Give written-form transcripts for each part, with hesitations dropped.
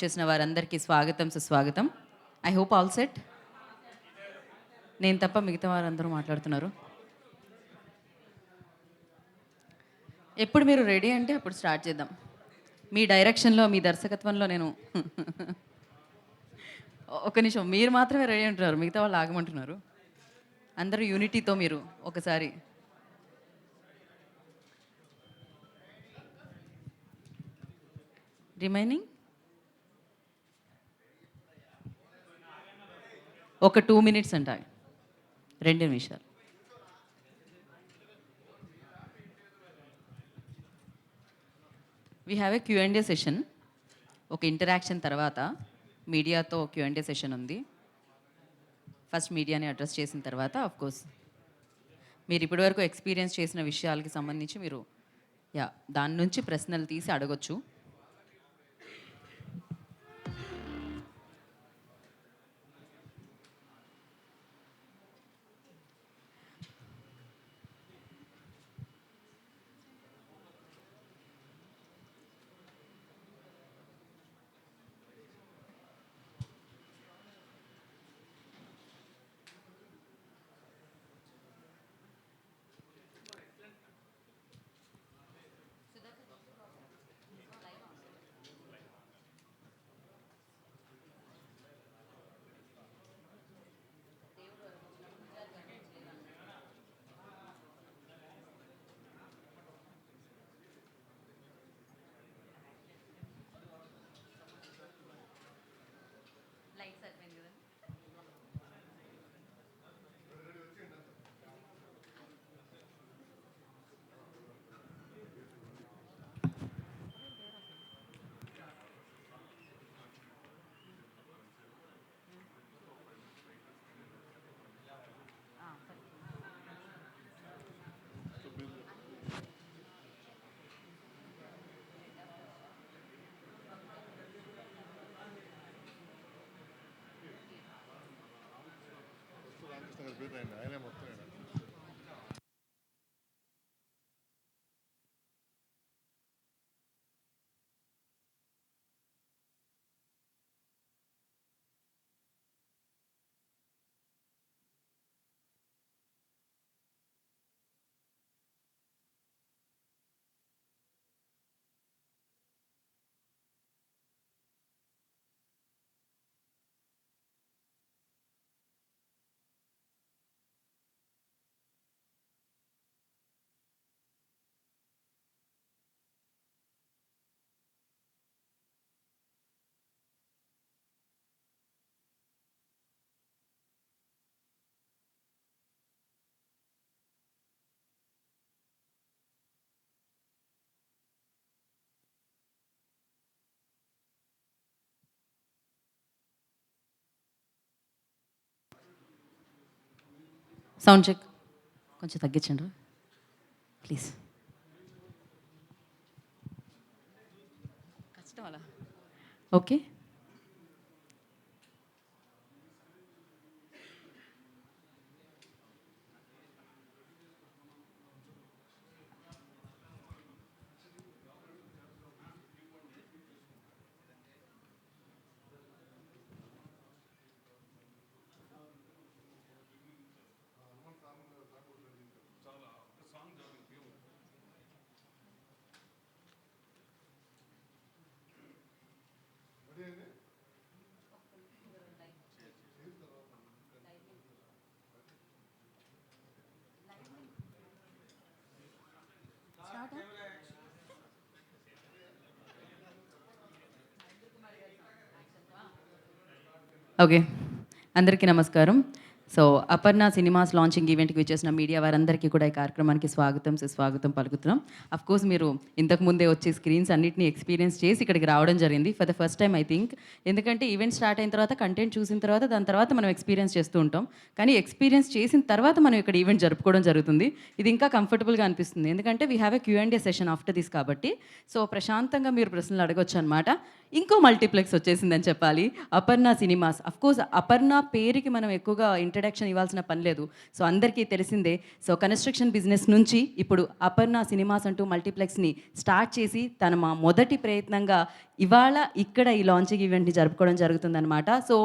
చేసిన వారందరికీ స్వాగతం సుస్వాగతం. I hope all set. నేను తప్ప మిగతా వారందరూ మాట్లాడుతున్నారు. ఎప్పుడు మీరు రెడీ అంటే అప్పుడు స్టార్ట్ చేద్దాం. మీ డైరెక్షన్లో మీ దర్శకత్వంలో నేను ఒక నిమిషం మీరు మాత్రమే రెడీ అంటున్నారు, మిగతా వాళ్ళు ఆగమంటున్నారు. అందరూ యూనిటీతో మీరు ఒకసారి రిమైనింగ్ ఒక 2 minutes అంట, 2 నిమిషాలు. We have a Q&A session. ఒక ఇంటరాక్షన్ తర్వాత మీడియాతో Q&A సెషన్ ఉంది. ఫస్ట్ మీడియాని అడ్రస్ చేసిన తర్వాత కోర్స్ మీరు ఇప్పటివరకు ఎక్స్పీరియన్స్ చేసిన విషయాలకి సంబంధించి మీరు దాని నుంచి ప్రశ్నలు తీసి అడగొచ్చు. ఆయనే మొత్తం సౌండ్ చెక్ కొంచెం తగ్గించండి ప్లీజ్. కష్టం అలా. Okay, okay. అందరికీ నమస్కారం. సో అపర్ణ సినిమాస్ లాంచింగ్ ఈవెంట్కి వచ్చేసిన మీడియా వారందరికీ కూడా ఈ కార్యక్రమానికి స్వాగతం సుస్వాగతం పలుకుతున్నాం. కోర్స్ మీరు ఇంతకుముందే వచ్చి స్క్రీన్స్ అన్నింటినీ ఎక్స్పీరియన్స్ చేసి ఇక్కడికి రావడం జరిగింది for the first time I think. ఎందుకంటే ఈవెంట్ స్టార్ట్ అయిన తర్వాత కంటెంట్ చూసిన తర్వాత దాని తర్వాత మనం ఎక్స్పీరియన్స్ చేస్తూ ఉంటాం. కానీ ఎక్స్పీరియన్స్ చేసిన తర్వాత మనం ఇక్కడ ఈవెంట్ జరుపుకోవడం జరుగుతుంది. ఇది ఇంకా కంఫర్టబుల్గా అనిపిస్తుంది, ఎందుకంటే we have a Q&A session after this కాబట్టి. సో ప్రశాంతంగా మీరు ప్రశ్నలు అడగొచ్చు అనమాట. ఇంకో మల్టీప్లెక్స్ వచ్చేసిందని చెప్పాలి, అపర్ణ సినిమాస్. కోర్స్ అపర్ణ పేరుకి మనం ఎక్కువగా ఇంట్రడక్షన్ ఇవ్వాల్సిన పని లేదు. సో అందరికీ తెలిసిందే. సో కన్స్ట్రక్షన్ బిజినెస్ నుంచి ఇప్పుడు అపర్ణ సినిమాస్ అంటూ మల్టీప్లెక్స్ని స్టార్ట్ చేసి తన మా మొదటి ప్రయత్నంగా ఇవాళ ఇక్కడ ఈ లాంచింగ్ ఈవెంట్ని జరుపుకోవడం జరుగుతుందన్నమాట. సో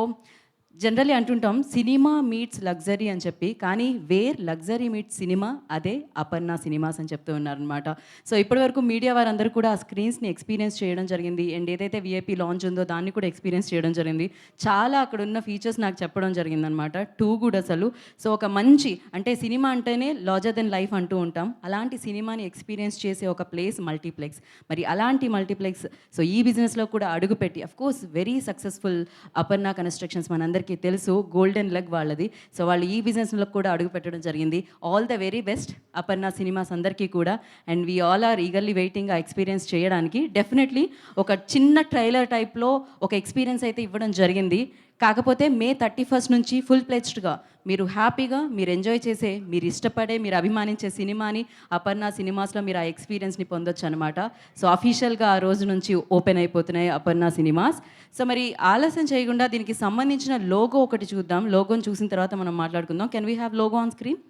జనరల్లీ అంటుంటాం సినిమా మీట్స్ లగ్జరీ అని చెప్పి, కానీ వేర్ లగ్జరీ మీట్స్ సినిమా అదే అపర్ణ సినిమాస్ అని చెప్తూ ఉన్నారనమాట. సో ఇప్పటివరకు మీడియా వారందరూ కూడా ఆ స్క్రీన్స్ని ఎక్స్పీరియన్స్ చేయడం జరిగింది. అండ్ ఏదైతే విఐపీ లాంచ్ ఉందో దాన్ని కూడా ఎక్స్పీరియన్స్ చేయడం జరిగింది. చాలా అక్కడ ఉన్న ఫీచర్స్ నాకు చెప్పడం జరిగిందనమాట. టూ గుడ్ అసలు. సో ఒక మంచి అంటే సినిమా అంటేనే లార్జర్ దెన్ లైఫ్ అంటూ ఉంటాం. అలాంటి సినిమాని ఎక్స్పీరియన్స్ చేసే ఒక ప్లేస్ మల్టీప్లెక్స్. మరి అలాంటి మల్టీప్లెక్స్ సో ఈ బిజినెస్లో కూడా అడుగుపెట్టి of course very successful Aparna constructions మనందరికీ తెలుసు, గోల్డెన్ లెగ్ వాళ్ళది. సో వాళ్ళు ఈ బిజినెస్లో కూడా అడుగు పెట్టడం జరిగింది. All the very best Aparna cinemas అందరికీ కూడా. And we all are eagerly waiting ఆ ఎక్స్పీరియన్స్ చేయడానికి. డెఫినెట్లీ ఒక చిన్న ట్రైలర్ టైప్లో ఒక ఎక్స్పీరియన్స్ అయితే ఇవ్వడం జరిగింది. కాకపోతే మే 31 నుంచి ఫుల్ ప్లెజ్డ్గా మీరు హ్యాపీగా మీరు ఎంజాయ్ చేసే, మీరు ఇష్టపడే, మీరు అభిమానించే సినిమాని అపర్ణ సినిమాస్లో మీరు ఆ ఎక్స్పీరియన్స్ని పొందొచ్చు అనమాట. సో అఫీషియల్గా ఆ రోజు నుంచి ఓపెన్ అయిపోతున్నాయి అపర్ణ సినిమాస్. సో మరి ఆలస్యం చేయకుండా దీనికి సంబంధించిన లోగో ఒకటి చూద్దాం. లోగోని చూసిన తర్వాత మనం మాట్లాడుకుందాం. Can we have logo on screen?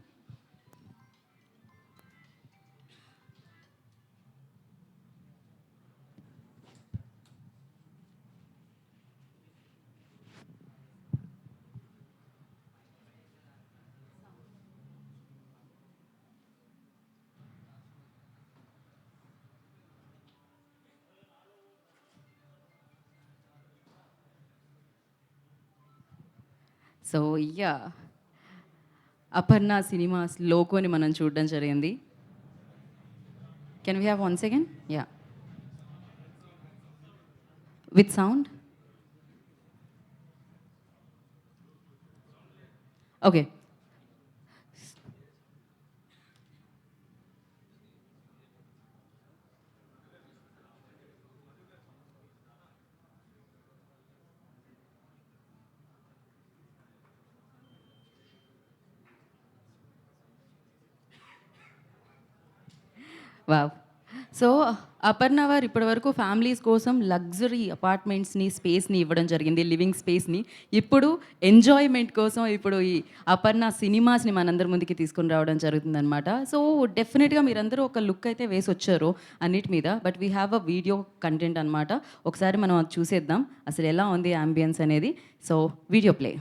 So ya Aparna cinemas లోగోని మనం చూడడం జరిగింది. Can we have 1 second? Ya, with sound. Okay. Wow. So Aparna వారు ఇప్పటివరకు ఫ్యామిలీస్ కోసం లగ్జరీ అపార్ట్మెంట్స్ని, స్పేస్ని ఇవ్వడం జరిగింది, లివింగ్ స్పేస్ని. ఇప్పుడు ఎంజాయ్మెంట్ కోసం ఇప్పుడు ఈ అపర్ణ సినిమాస్ని మనందరి ముందుకి తీసుకొని రావడం జరుగుతుందన్నమాట. సో డెఫినెట్గా మీరందరూ ఒక లుక్ అయితే వేసి వచ్చారు అన్నిటి మీద. But we have a video content అనమాట. ఒకసారి మనం అది చూసేద్దాం అసలు ఎలా ఉంది అంబియన్స్ అనేది. So video play.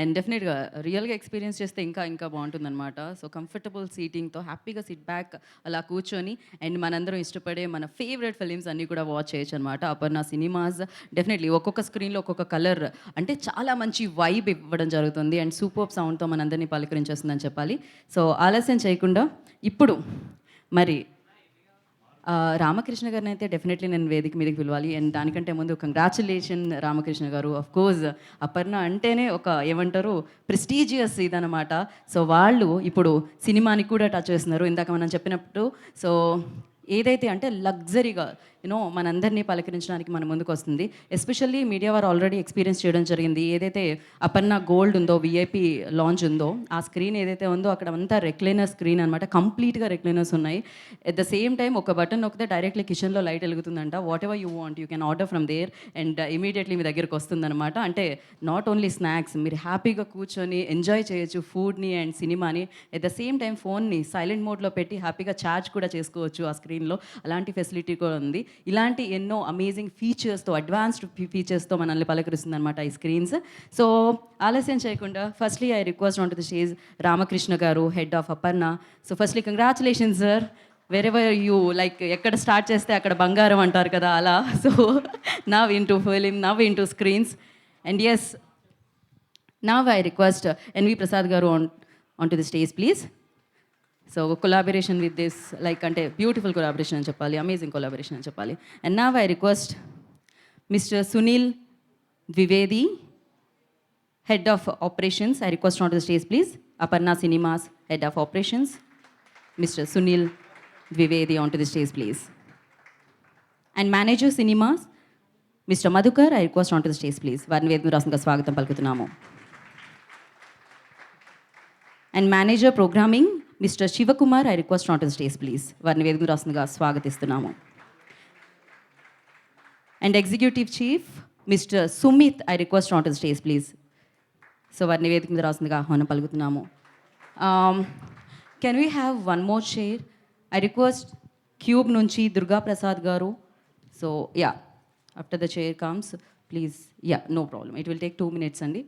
అండ్ డెఫినెట్గా రియల్గా ఎక్స్పీరియన్స్ చేస్తే ఇంకా ఇంకా బాగుంటుందన్నమాట. సో కంఫర్టబుల్ సీటింగ్తో హ్యాపీగా సిట్ బ్యాక్ అలా కూర్చొని అండ్ మనందరం ఇష్టపడే మన ఫేవరెట్ ఫిలిమ్స్ అన్నీ కూడా వాచ్ చేయొచ్చు అనమాట. అపర్ణ సినిమాస్ డెఫినెట్లీ ఒక్కొక్క స్క్రీన్లో ఒక్కొక్క కలర్ అంటే చాలా మంచి వైబ్ ఇవ్వడం జరుగుతుంది అండ్ సూపర్ సౌండ్తో మనందరినీ పలకరించేస్తుందని చెప్పాలి. సో ఆలస్యం చేయకుండా ఇప్పుడు మరి రామకృష్ణ గారిని అయితే డెఫినెట్లీ నేను వేదిక మీదకి పిలవాలి. అండ్ దానికంటే ముందు కంగ్రాచులేషన్ రామకృష్ణ గారు. ఆఫ్ కోర్స్ అపర్ణ అంటేనే ఒక ఏమంటారు ప్రెస్టీజియస్ ఇదనమాట. సో వాళ్ళు ఇప్పుడు సినిమాని కూడా టచ్ చేస్తున్నారు. ఇందాక మనం చెప్పినప్పుడు సో ఏదైతే అంటే లగ్జరీగా మనందరినీ పలకరించడానికి మన ముందుకు వస్తుంది. ఎస్పెషల్లీ మీడియా వారు ఆల్రెడీ ఎక్స్పీరియన్స్ చేయడం జరిగింది. ఏదైతే అపర్ణ గోల్డ్ ఉందో విఐపి లాంచ్ ఉందో ఆ స్క్రీన్ ఏదైతే ఉందో అక్కడ అంతా రెక్లైనర్ స్క్రీన్ అనమాట. కంప్లీట్గా రెక్లైనర్స్ ఉన్నాయి. ఎట్ ద సేమ్ టైం ఒక బటన్ నొక్కితే డైరెక్ట్లీ కిచెన్లో లైట్ వెలుగుతుందంట. Whatever you want you can order from there and immediately మీ దగ్గరకు వస్తుందన్నమాట. అంటే నాట్ ఓన్లీ స్నాక్స్, మీరు హ్యాపీగా కూర్చొని ఎంజాయ్ చేయొచ్చు ఫుడ్ని అండ్ సినిమాని. ఎట్ ద సేమ్ టైం ఫోన్ని సైలెంట్ మోడ్లో పెట్టి హ్యాపీగా ఛార్జ్ కూడా చేసుకోవచ్చు ఆ స్క్రీన్లో. అలాంటి ఫెసిలిటీ కూడా ఉంది. ఇలాంటి ఎన్నో అమేజింగ్ ఫీచర్స్తో అడ్వాన్స్డ్ ఫీచర్స్తో మనల్ని పలకరిస్తుంది అనమాట ఈ స్క్రీన్స్. సో ఆలస్యం చేయకుండా firstly I request on to the stage Ramakrishna garu, head of Aparna. So firstly congratulations sir. Wherever you like ఎక్కడ స్టార్ట్ చేస్తే అక్కడ బంగారం అంటారు కదా అలా. So now into film, now into screens and yes now I request N V Prasad garu on to the stage please. So collaboration with this like అంటే beautiful collaboration అని చెప్పాలి, అమేజింగ్ కొలాబరేషన్ అని చెప్పాలి. And now I request mister Sunil Dwivedi, head of operations. I request on to the stage please. Aparna cinemas head of operations mister Sunil Dwivedi on to the stage please. And manager cinemas mister Madhukar. I request on to the stage please. వారిని వేదిక రాష్ట్రంగా స్వాగతం పలుకుతున్నాము. And manager programming mister Shivakumar. I request on to the stage please. వారిని వేదిక రాష్ట్రంగా స్వాగతిస్తున్నాము. And executive chief mister Sumit. I request on to the stage please. So వారిని వేదిక మీద రాస్తుందిగా ఆహ్వానం పలుకుతున్నాము. Can we have one more share? I request Qube నుంచి Durga Prasad garu. So ya after the chair comes please. Ya no problem, it will take 2 minutes అండి.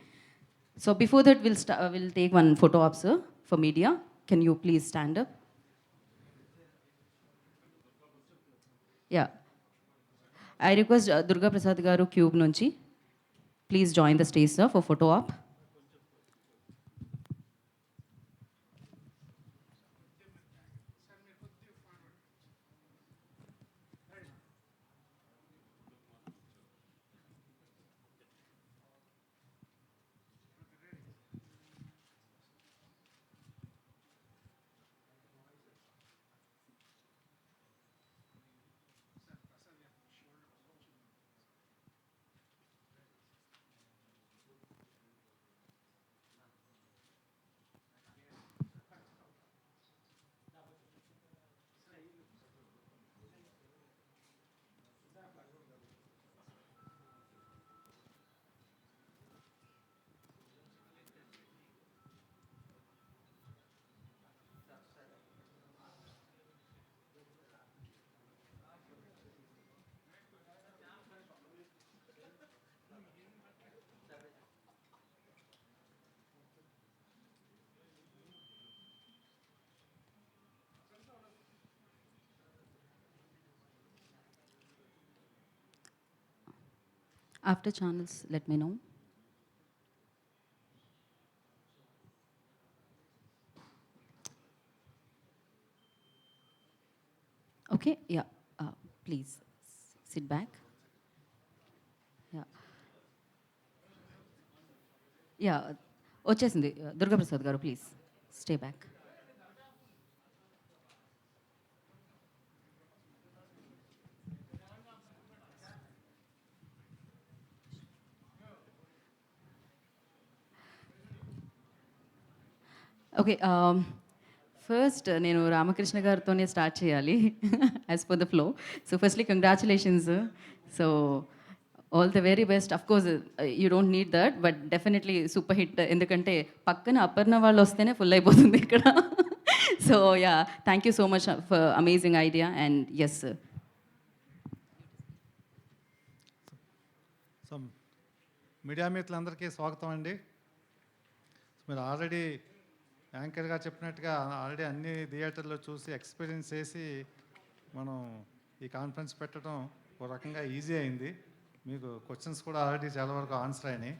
So before that, we'll take one photo op, sir, for media. Can you please stand up? Yeah. I request Durga Prasad garu Cube nunchi. Please join the stage, sir, for photo op. After channels, let me know. Okay, yeah. Please sit back. Yeah. Yeah. వచ్చేసింది Durgaprasad garu, please stay back. Okay, first నేను రామకృష్ణ గారితోనే start చేయాలి as per the flow. So firstly congratulations. So all the very best. Of course you don't need that, but definitely super hit. ఎందుకంటే పక్కన అపర్ణ వాళ్ళు వస్తేనే full అయిపోతుంది ఇక్కడ. So yeah, thank you so much for amazing idea and yes. So media మిత్రులందరికీ స్వాగతం అండి. మీరు ఆల్రెడీ యాంకర్గా చెప్పినట్టుగా ఆల్రెడీ అన్ని థియేటర్లో చూసి ఎక్స్పీరియన్స్ చేసి మనం ఈ కాన్ఫరెన్స్ పెట్టడం ఒక రకంగా ఈజీ అయింది. మీకు క్వశ్చన్స్ కూడా ఆల్రెడీ చాలా వరకు ఆన్సర్ అయినాయి.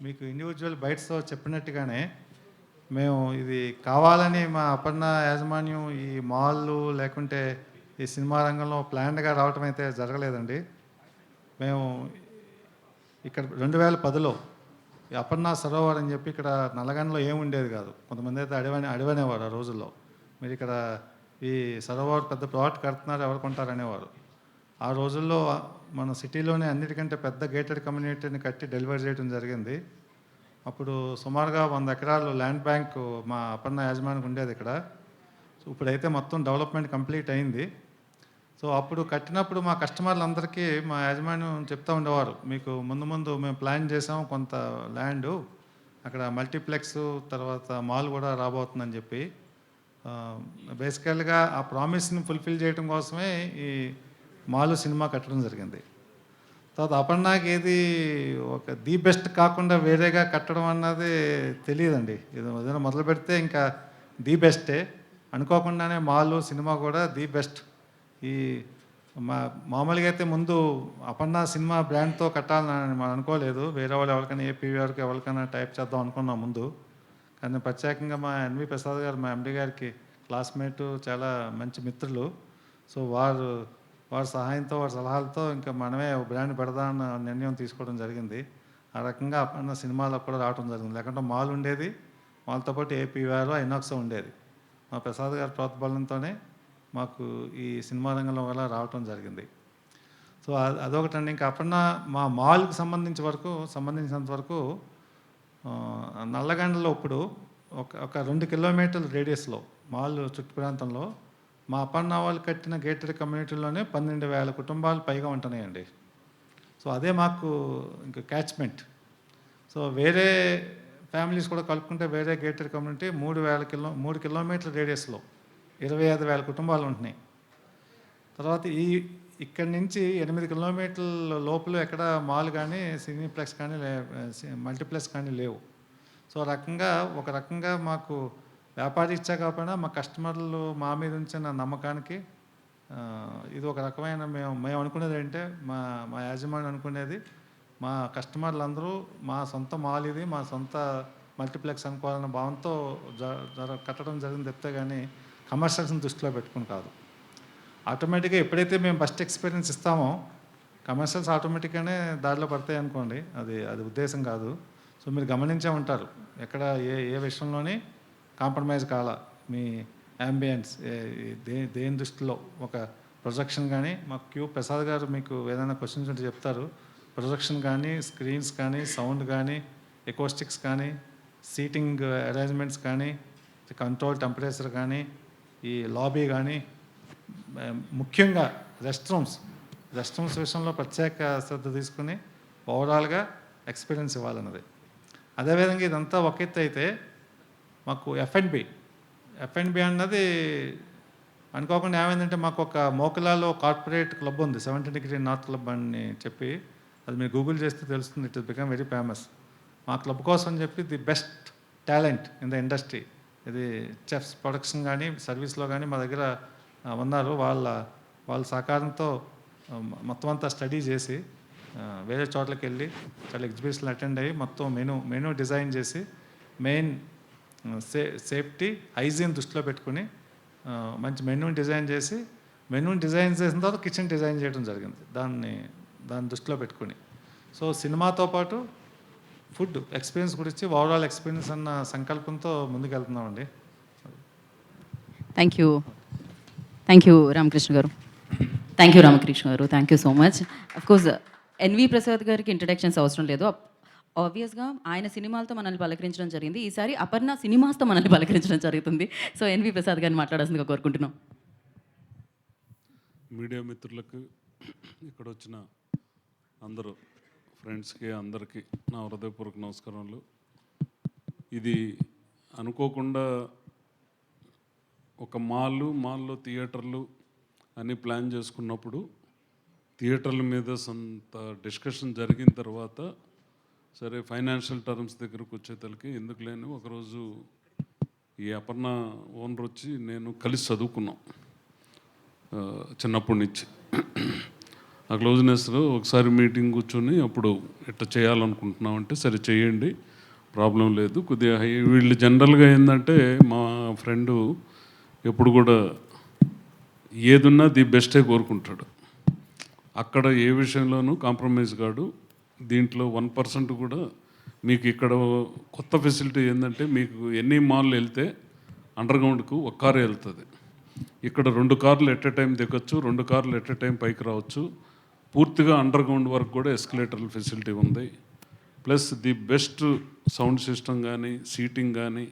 మీకు ఇండివిజువల్ బైట్స్తో చెప్పినట్టుగానే మేము ఇది కావాలని మా అపర్ణ యాజమాన్యం ఈ మాల్లు లేకుంటే ఈ సినిమా రంగంలో ప్లాన్డ్గా రావటం అయితే జరగలేదండి. మేము ఇక్కడ 2010లో ఈ అపర్ణ సరోవర్ అని చెప్పి ఇక్కడ నల్లగండలో ఏముండేది కాదు. కొంతమంది అయితే అడివనేవారు ఆ రోజుల్లో. మీరు ఇక్కడ ఈ సరోవర్ పెద్ద ప్లాట్ కడుతున్నారు, ఎవరు కొంటారనేవారు. ఆ రోజుల్లో మన సిటీలోనే అన్నిటికంటే పెద్ద గేటెడ్ కమ్యూనిటీని కట్టి డెలివరీ చేయడం జరిగింది. అప్పుడు సుమారుగా 100 ఎకరాలు ల్యాండ్ బ్యాంక్ మా అపర్ణ యాజమాన్యానికి ఉండేది ఇక్కడ. సో ఇప్పుడైతే మొత్తం డెవలప్మెంట్ కంప్లీట్ అయింది. సో అప్పుడు కట్టినప్పుడు మా కస్టమర్లందరికీ మా యాజమాన్యం చెప్తూ ఉండేవారు, మీకు ముందు మేము ప్లాన్ చేసాం కొంత ల్యాండు, అక్కడ మల్టీప్లెక్స్ తర్వాత మాల్ కూడా రాబోతుందని చెప్పి. బేసికల్గా ఆ ప్రామిస్ని ఫుల్ఫిల్ చేయడం కోసమే ఈ మాల్ సినిమా కట్టడం జరిగింది. తర్వాత అపర్ణకి ఏది ఒక ది బెస్ట్ కాకుండా వేరేగా కట్టడం అన్నది తెలియదండి. ఏదైనా మొదలు పెడితే ఇంకా ది బెస్టే అనుకోకుండానే మాల్ సినిమా కూడా ది బెస్ట్. ఈ మామూలుగా అయితే ముందు అపర్ణ సినిమా బ్రాండ్తో కట్టాలని మనం అనుకోలేదు. వేరే వాళ్ళు ఎవరికైనా ఏపీవీఆర్కి ఎవరికైనా టైప్ చేద్దాం అనుకున్నాం ముందు. కానీ ప్రత్యేకంగా మా ఎన్వి ప్రసాద్ గారు మా ఎండి గారికి క్లాస్మేటు, చాలా మంచి మిత్రులు. సో వారి సహాయంతో వారి సలహాలతో ఇంకా మనమే బ్రాండ్ పెడదామన్న నిర్ణయం తీసుకోవడం జరిగింది. ఆ రకంగా అపర్ణ సినిమాలో కూడా రావడం జరిగింది. లేకుంటే మాల్ ఉండేది, మాల్తో పాటు ఏపీవీఆర్ ఐనాక్స్ ఉండేది. మా ప్రసాద్ గారి ప్రోత్బలంతోనే మాకు ఈ సినిమా రంగంలో వల్ల రావటం జరిగింది. సో అదొకటండి. ఇంకా అపర్ణ మా మాల్కి సంబంధించినంత వరకు నల్లగండలో ఇప్పుడు ఒక 2 కిలోమీటర్ల రేడియస్లో మాల్ చుట్టు ప్రాంతంలో మా అపర్ణ వాళ్ళు కట్టిన గేటెడ్ కమ్యూనిటీలోనే 12,000 కుటుంబాలు పైగా ఉంటున్నాయండి. సో అదే మాకు ఇంకా క్యాచ్మెంట్. సో వేరే ఫ్యామిలీస్ కూడా కలుపుకుంటే వేరే గేటెడ్ కమ్యూనిటీ 3 కిలోమీటర్ల రేడియస్లో 25,000 కుటుంబాలు ఉంటున్నాయి. తర్వాత ఇక్కడి నుంచి 8 కిలోమీటర్ల లోపల ఎక్కడ మాల్ కానీ సినీప్లెక్స్ కానీ మల్టీప్లెక్స్ కానీ లేవు. సో ఒక రకంగా మాకు వ్యాపారి ఇచ్చా కాకపోయినా మా కస్టమర్లు మా మీద ఉంచిన నమ్మకానికి ఇది ఒక రకమైన మేము అనుకునేది ఏంటంటే మా యాజమాన్యం అనుకునేది మా కస్టమర్లు మా సొంత మాల్ ఇది, మా సొంత మల్టీప్లెక్స్ అనుకోవాలన్న భావంతో కట్టడం జరిగింది తప్పితే కానీ కమర్షియల్స్ని దృష్టిలో పెట్టుకుని కాదు. ఆటోమేటిక్గా ఎప్పుడైతే మేము ఫస్ట్ ఎక్స్పీరియన్స్ ఇస్తామో కమర్షియల్స్ ఆటోమేటిక్గానే దారిలో పడతాయి అనుకోండి, అది ఉద్దేశం కాదు. సో మీరు గమనించే ఉంటారు ఎక్కడ ఏ విషయంలోని కాంప్రమైజ్ కాల. మీ యాంబియన్స్ దేని దృష్టిలో ఒక ప్రొజెక్షన్ కానీ, మాకు క్యూ ప్రసాద్ గారు మీకు ఏదైనా క్వశ్చన్స్ ఉంటే చెప్తారు. ప్రొజెక్షన్ కానీ, స్క్రీన్స్ కానీ, సౌండ్ కానీ, ఎకోస్టిక్స్ కానీ, సీటింగ్ అరేంజ్మెంట్స్ కానీ, కంట్రోల్ టెంపరేచర్ కానీ, ఈ లాబీ కానీ, ముఖ్యంగా రెస్ట్ రూమ్స్ విషయంలో ప్రత్యేక శ్రద్ధ తీసుకుని ఓవరాల్గా ఎక్స్పీరియన్స్ ఇవ్వాలన్నది. అదేవిధంగా ఇదంతా ఒక ఎత్తు అయితే మాకు ఎఫ్ఎండ్బి అన్నది అనుకోకుండా ఏమైందంటే మాకు ఒక మోకలాలో కార్పొరేట్ క్లబ్ ఉంది, 70 డిగ్రీ నార్త్ క్లబ్ అని చెప్పి. అది మీరు గూగుల్ చేస్తే తెలుస్తుంది. It is become very famous. మా క్లబ్ కోసం చెప్పి the best talent in the industry, ఇది చెఫ్స్ ప్రొడక్షన్ కానీ సర్వీస్లో కానీ మా దగ్గర ఉన్నారు. వాళ్ళ సహకారంతో మొత్తం అంతా స్టడీ చేసి వేరే చోట్లకి వెళ్ళి చాలా ఎగ్జిబిషన్లు అటెండ్ అయ్యి మొత్తం మెనూ డిజైన్ చేసి మెయిన్ సేఫ్టీ హైజీన్ దృష్టిలో పెట్టుకుని మంచి మెనూని డిజైన్ చేసిన తర్వాత కిచెన్ డిజైన్ చేయడం జరిగింది దాన్ని దృష్టిలో పెట్టుకుని. సో సినిమాతో పాటు ఫుడ్ ఎక్స్పీరియన్స్ గురించి ఓవరాల్ ఎక్స్పీరియన్స్ అన్న సంకల్పంతో ముందుకెళ్తున్నామండి. Thank you Ramakrishna garu. Thank you so much. Of course NV Prasad గారికి ఇంట్రడక్షన్స్ అవసరం లేదు. ఆబ్వియస్గా ఆయన సినిమాలతో మనల్ని పలకరించడం జరిగింది. ఈసారి అపర్ణ సినిమాస్తో మనల్ని పలకరించడం జరుగుతుంది. సో ఎన్వి ప్రసాద్ గారిని మాట్లాడాల్సిందిగా కోరుకుంటున్నాం. మీడియా మిత్రులకు, ఇక్కడ వచ్చిన అందరూ ఫ్రెండ్స్కి అందరికీ నా హృదయపూర్వక నమస్కారాలు. ఇది అనుకోకుండా ఒక మాల్లో థియేటర్లు అని ప్లాన్ చేసుకున్నప్పుడు థియేటర్ల మీద కొంత డిస్కషన్ జరిగిన తర్వాత సరే ఫైనాన్షియల్ టర్మ్స్ దగ్గరకు వచ్చేతలకి ఎందుకు లేని ఒకరోజు ఈ అపర్ణ ఓనర్ వచ్చి నేను కలిసి చదువుకున్నాం చిన్నప్పటి నుంచి. ఆ క్లోజ్నెస్లో ఒకసారి మీటింగ్ కూర్చొని అప్పుడు ఇట్లా చేయాలనుకుంటున్నాం అంటే సరే చేయండి, ప్రాబ్లం లేదు. కొద్దిగా వీళ్ళు జనరల్గా ఏంటంటే మా ఫ్రెండు ఎప్పుడు కూడా ఏదున్నా ది బెస్టే కోరుకుంటాడు. అక్కడ ఏ విషయంలోనూ కాంప్రమైజ్ కాడు. దీంట్లో 1% కూడా మీకు ఇక్కడ కొత్త ఫెసిలిటీ ఏంటంటే మీకు ఎన్ని మాల్ వెళ్తే అండర్ గ్రౌండ్కు ఒక కారు వెళ్తుంది. ఇక్కడ 2 కార్లు ఎట్ ఎ టైం దిగొచ్చు, 2 కార్లు ఎట్ ఎ టైం పైకి రావచ్చు. పూర్తిగా అండర్ గ్రౌండ్ వరకు కూడా ఎస్కలేటర్ ఫెసిలిటీ ఉంది. Plus the best sound system కానీ సీటింగ్ కానీ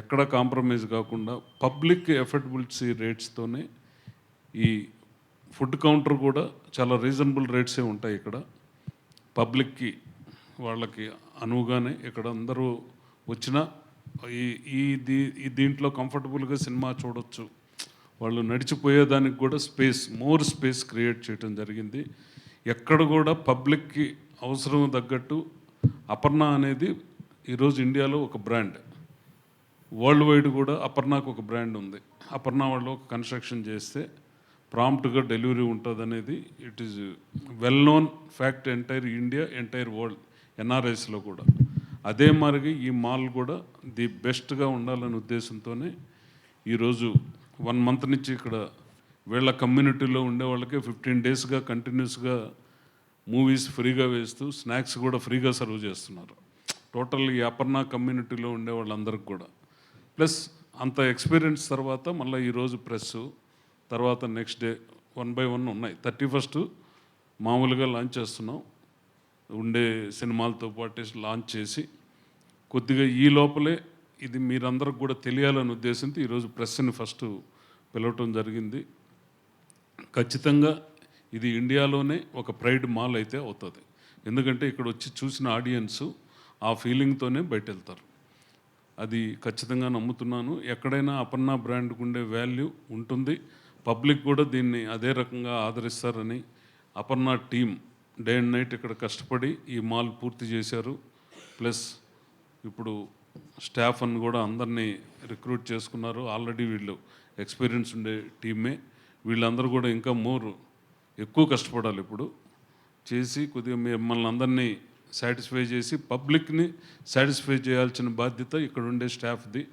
ఎక్కడ కాంప్రమైజ్ కాకుండా పబ్లిక్ ఎఫర్డబిలిటీ రేట్స్తోనే ఈ ఫుడ్ కౌంటర్ కూడా చాలా రీజనబుల్ రేట్సే ఉంటాయి ఇక్కడ. పబ్లిక్కి వాళ్ళకి అనువుగానే ఇక్కడ అందరూ వచ్చినా ఈ దీంట్లో కంఫర్టబుల్గా సినిమా చూడొచ్చు. వాళ్ళు నడిచిపోయేదానికి కూడా మోర్ స్పేస్ క్రియేట్ చేయడం జరిగింది. ఎక్కడ కూడా పబ్లిక్కి అవసరం తగ్గట్టు అపర్ణ అనేది ఈరోజు ఇండియాలో ఒక బ్రాండ్. వరల్డ్ వైడ్ కూడా అపర్ణకు ఒక బ్రాండ్ ఉంది. అపర్ణ వాళ్ళు ఒక కన్స్ట్రక్షన్ చేస్తే ప్రాంప్ట్గా డెలివరీ ఉంటుంది అనేది it is well known fact entire India, entire world, ఎన్ఆర్ఐస్లో కూడా. అదే మాదిరి ఈ మాల్ కూడా ది బెస్ట్గా ఉండాలనే ఉద్దేశంతోనే ఈరోజు 1 మంత్ నుంచి ఇక్కడ వీళ్ళ కమ్యూనిటీలో ఉండే వాళ్ళకి 15 డేస్గా కంటిన్యూస్గా మూవీస్ ఫ్రీగా వేస్తూ స్నాక్స్ కూడా ఫ్రీగా సర్వ్ చేస్తున్నారు. టోటల్ ఈ అపర్ణ కమ్యూనిటీలో ఉండే వాళ్ళందరికీ కూడా. ప్లస్ అంత ఎక్స్పీరియన్స్ తర్వాత మళ్ళీ ఈరోజు ప్రెస్ తర్వాత నెక్స్ట్ డే 1 by 1 ఉన్నాయి. 31st మామూలుగా లాంచ్ చేస్తున్నాం. ఉండే సినిమాలతో పాటు లాంచ్ చేసి కొద్దిగా ఈ లోపలే ఇది మీరందరికి కూడా తెలియాలనే ఉద్దేశంతో ఈరోజు ప్రెస్ని ఫస్ట్ పిలవటం జరిగింది. ఖచ్చితంగా ఇది ఇండియాలోనే ఒక ప్రైడ్ మాల్ అయితే అవుతుంది. ఎందుకంటే ఇక్కడ వచ్చి చూసిన ఆడియన్స్ ఆ ఫీలింగ్తోనే బయట వెళ్తారు. అది ఖచ్చితంగా నమ్ముతున్నాను. ఎక్కడైనా అపర్ణ బ్రాండ్కి ఉండే వాల్యూ ఉంటుంది. పబ్లిక్ కూడా దీన్ని అదే రకంగా ఆదరిస్తారని Aparna team day and night ఇక్కడ కష్టపడి ఈ మాల్ పూర్తి చేశారు. ప్లస్ ఇప్పుడు స్టాఫ్ అని కూడా అందరినీ రిక్రూట్ చేసుకున్నారు. ఆల్రెడీ వీళ్ళు ఎక్స్పీరియన్స్ ఉండే టీమే. వీళ్ళందరూ కూడా ఇంకా ఎక్కువ కష్టపడాలి ఇప్పుడు చేసి కొద్దిగా మిమ్మల్ని అందరినీ సాటిస్ఫై చేసి పబ్లిక్ని సాటిస్ఫై చేయాల్సిన బాధ్యత ఇక్కడ ఉండే స్టాఫ్ది.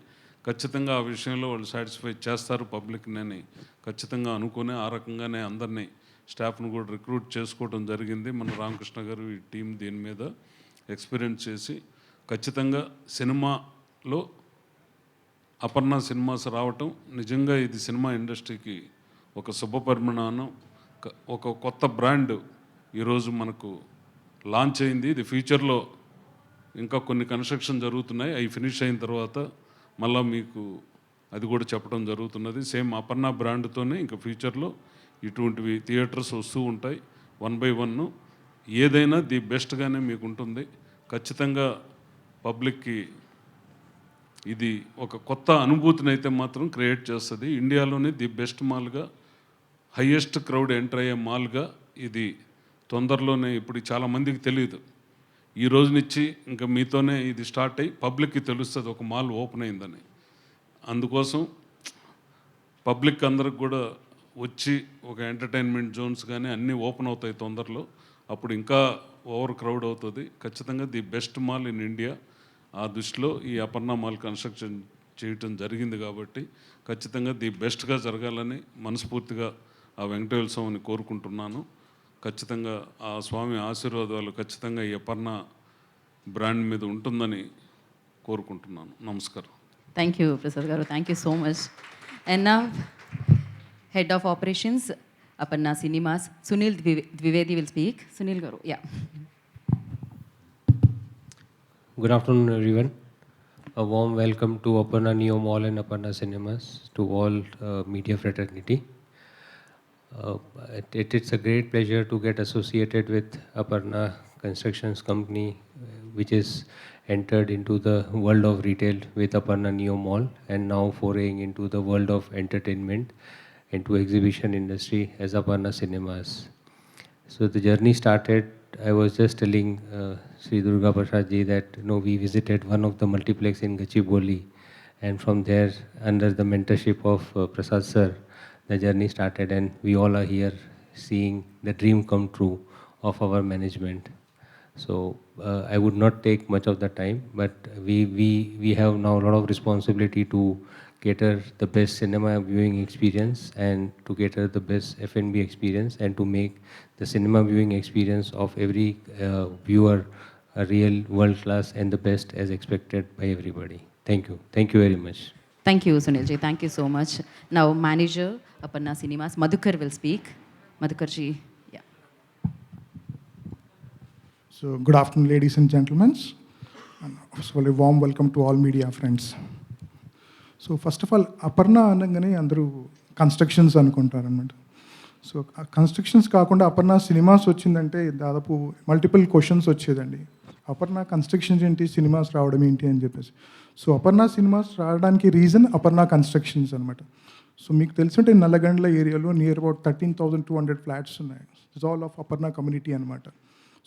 ఖచ్చితంగా ఆ విషయంలో వాళ్ళు సాటిస్ఫై చేస్తారు పబ్లిక్ని అని ఖచ్చితంగా అనుకునే ఆ రకంగానే అందరినీ స్టాఫ్ను కూడా రిక్రూట్ చేసుకోవడం జరిగింది. మన రామకృష్ణ గారు ఈ టీం దీని మీద ఎక్స్పీరియన్స్ చేసి ఖచ్చితంగా సినిమాలో అపర్ణ సినిమాస్ రావటం నిజంగా ఇది సినిమా ఇండస్ట్రీకి ఒక శుభపరిమాణం. ఒక కొత్త బ్రాండ్ ఈరోజు మనకు లాంచ్ అయింది. ఇది ఫ్యూచర్లో ఇంకా కొన్ని కన్స్ట్రక్షన్ జరుగుతున్నాయి. అవి ఫినిష్ అయిన తర్వాత మళ్ళీ మీకు అది కూడా చెప్పడం జరుగుతున్నది. సేమ్ అపర్ణ బ్రాండ్తోనే ఇంకా ఫ్యూచర్లో ఇటువంటివి థియేటర్స్ వస్తూ ఉంటాయి. 1 by 1 ఏదైనా ది బెస్ట్గానే మీకు ఉంటుంది. ఖచ్చితంగా పబ్లిక్కి ఇది ఒక కొత్త అనుభూతిని అయితే మాత్రం క్రియేట్ చేస్తుంది. ఇండియాలోనే ది బెస్ట్ మాల్గా, హయ్యెస్ట్ క్రౌడ్ ఎంటర్ అయ్యే మాల్గా ఇది తొందరలోనే ఇప్పుడు చాలామందికి తెలియదు. ఈ రోజు నుంచి ఇంకా మీతోనే ఇది స్టార్ట్ అయ్యి పబ్లిక్కి తెలుస్తుంది ఒక మాల్ ఓపెన్ అయిందని. అందుకోసం పబ్లిక్ అందరికి కూడా వచ్చి ఒక ఎంటర్టైన్మెంట్ జోన్స్ కానీ అన్నీ ఓపెన్ అవుతాయి తొందరలో. అప్పుడు ఇంకా ఓవర్ క్రౌడ్ అవుతుంది. ఖచ్చితంగా the best mall in India. ఆ దృష్టిలో ఈ అపర్ణ మాల్ కన్స్ట్రక్షన్ చేయటం జరిగింది కాబట్టి ఖచ్చితంగా ది బెస్ట్గా జరగాలని మనస్ఫూర్తిగా ఆ వెంకటేశ్వర స్వామిని కోరుకుంటున్నాను. ఖచ్చితంగా ఆ స్వామి ఆశీర్వాదాలు ఖచ్చితంగా ఈ అపర్ణ బ్రాండ్ మీద ఉంటుందని కోరుకుంటున్నాను. నమస్కారం. Thank you Prasad garu, thank you so much. And నా head of operations Aparna cinemas Sunil Dwivedi will speak. Sunil garu, ya. Good afternoon, everyone. A warm welcome to Aparna Neo Mall and Aparna Cinemas, to all media fraternity. It's a great pleasure to get associated with Aparna Constructions Company, which is entered into the world of retail with Aparna Neo Mall and now foraying into the world of entertainment, into exhibition industry as Aparna Cinemas. So the journey started I was just telling Sri Durga Prasad ji that we visited one of the multiplex in Gachibowli, and from there, under the mentorship of Prasad sir, the journey started, and we all are here seeing the dream come true of our management. So I would not take much of the time, but we have now a lot of responsibility to cater the best cinema viewing experience and to cater the best F&B experience and to make the cinema viewing experience of every viewer a real world class and the best as expected by everybody. Thank you. Thank you very much. Thank you, Sunilji. Thank you so much. Now, manager, Aparna Cinemas, Madhukar will speak. Madhukarji, yeah. So, good afternoon, ladies and gentlemen. And first of all, a warm welcome to all media friends. So first of all Aparna అనగానే అందరూ constructions అనుకుంటారనమాట. So constructions కాకుండా Aparna cinemas వచ్చిందంటే దాదాపు multiple questions వచ్చేదండి. Aparna constructions ఏంటి, cinemas రావడం ఏంటి అని చెప్పేసి. సో అపర్ణ సినిమాస్ రావడానికి రీజన్ అపర్ణ కన్స్ట్రక్షన్స్ అనమాట. సో మీకు తెలిసింటే నల్లగండ్ల ఏరియాలో నియర్ అబౌట్ 13,200 ఫ్లాట్స్ ఉన్నాయి. It's all of Aparna community అనమాట.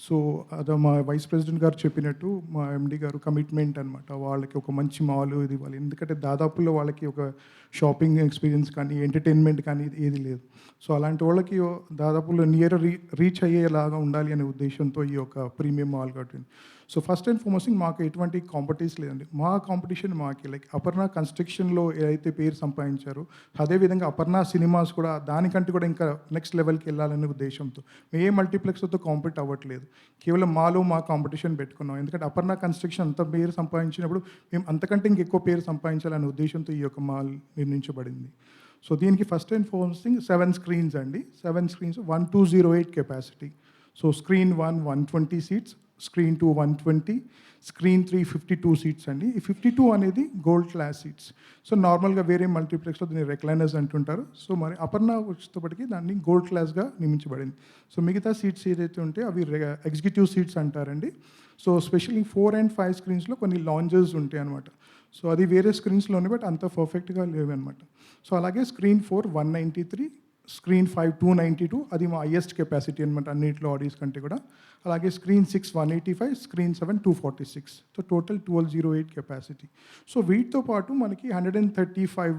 సో అదే మా వైస్ ప్రెసిడెంట్ గారు చెప్పినట్టు మా ఎండి గారు కమిట్మెంట్ అనమాట. వాళ్ళకి ఒక మంచి మాల్ ఇది ఇవ్వాలి. ఎందుకంటే దాదాపులో వాళ్ళకి ఒక షాపింగ్ ఎక్స్పీరియన్స్ కానీ ఎంటర్టైన్మెంట్ కానీ ఏది లేదు. సో అలాంటి వాళ్ళకి దాదాపులో నియర్ రీచ్ అయ్యేలాగా ఉండాలి అనే ఉద్దేశంతో ఈ యొక్క ప్రీమియం మాల్ కట్టింది. సో ఫస్ట్ అండ్ ఫార్మోస్ట్ మాకు ఎటువంటి కాంపిటీషన్ లేదండి. మా కాంపిటీషన్ మాకి లైక్ అపర్ణ కన్స్ట్రక్షన్లో ఏదైతే పేరు సంపాదించారో అదేవిధంగా అపర్ణ సినిమాస్ కూడా దానికంటే కూడా ఇంకా నెక్స్ట్ లెవెల్కి వెళ్ళాలనే ఉద్దేశంతో ఏ మల్టీప్లెక్స్తో కాంపిట్ అవ్వట్లేదు. కేవలం మాలో మా కాంపిటీషన్ పెట్టుకున్నాం. ఎందుకంటే అపర్ణ కన్స్ట్రక్షన్ అంత పేరు సంపాదించినప్పుడు మేము అంతకంటే ఇంకెక్కువ పేరు సంపాదించాలనే ఉద్దేశంతో ఈ యొక్క మాల్ నిర్మించబడింది. సో దీనికి first and foremost thing 7 screens అండి. 7 screens 1208 capacity. So screen 1 120 seats, screen 2 120, screen 3 52 seats అండి. ఈ 52 అనేది గోల్డ్ క్లాస్ సీట్స్. సో నార్మల్గా వేరే మల్టీప్లెక్స్లో దీన్ని రెక్లైనర్స్ అంటుంటారు. సో మరి అపర్ణ వచ్చేటప్పటికి దాన్ని గోల్డ్ క్లాస్గా నియమించబడింది. సో మిగతా సీట్స్ ఏదైతే ఉంటే అవి ఎగ్జిక్యూటివ్ సీట్స్ అంటారండి. సో స్పెషల్లీ 4 and 5 స్క్రీన్స్లో కొన్ని లాంజెస్ ఉంటాయి అనమాట. సో అది వేరే స్క్రీన్స్లోనే బట్ అంత పర్ఫెక్ట్గా లేవు అనమాట. సో అలాగే స్క్రీన్ 4 193, స్క్రీన్ 5 292, అది మా హైయెస్ట్ కెపాసిటీ అనమాట అన్నింటిలో ఆడియన్స్ కంటే కూడా. అలాగే screen 6 185, screen 7 246. So total 1208 capacity. So వీటితో పాటు మనకి 135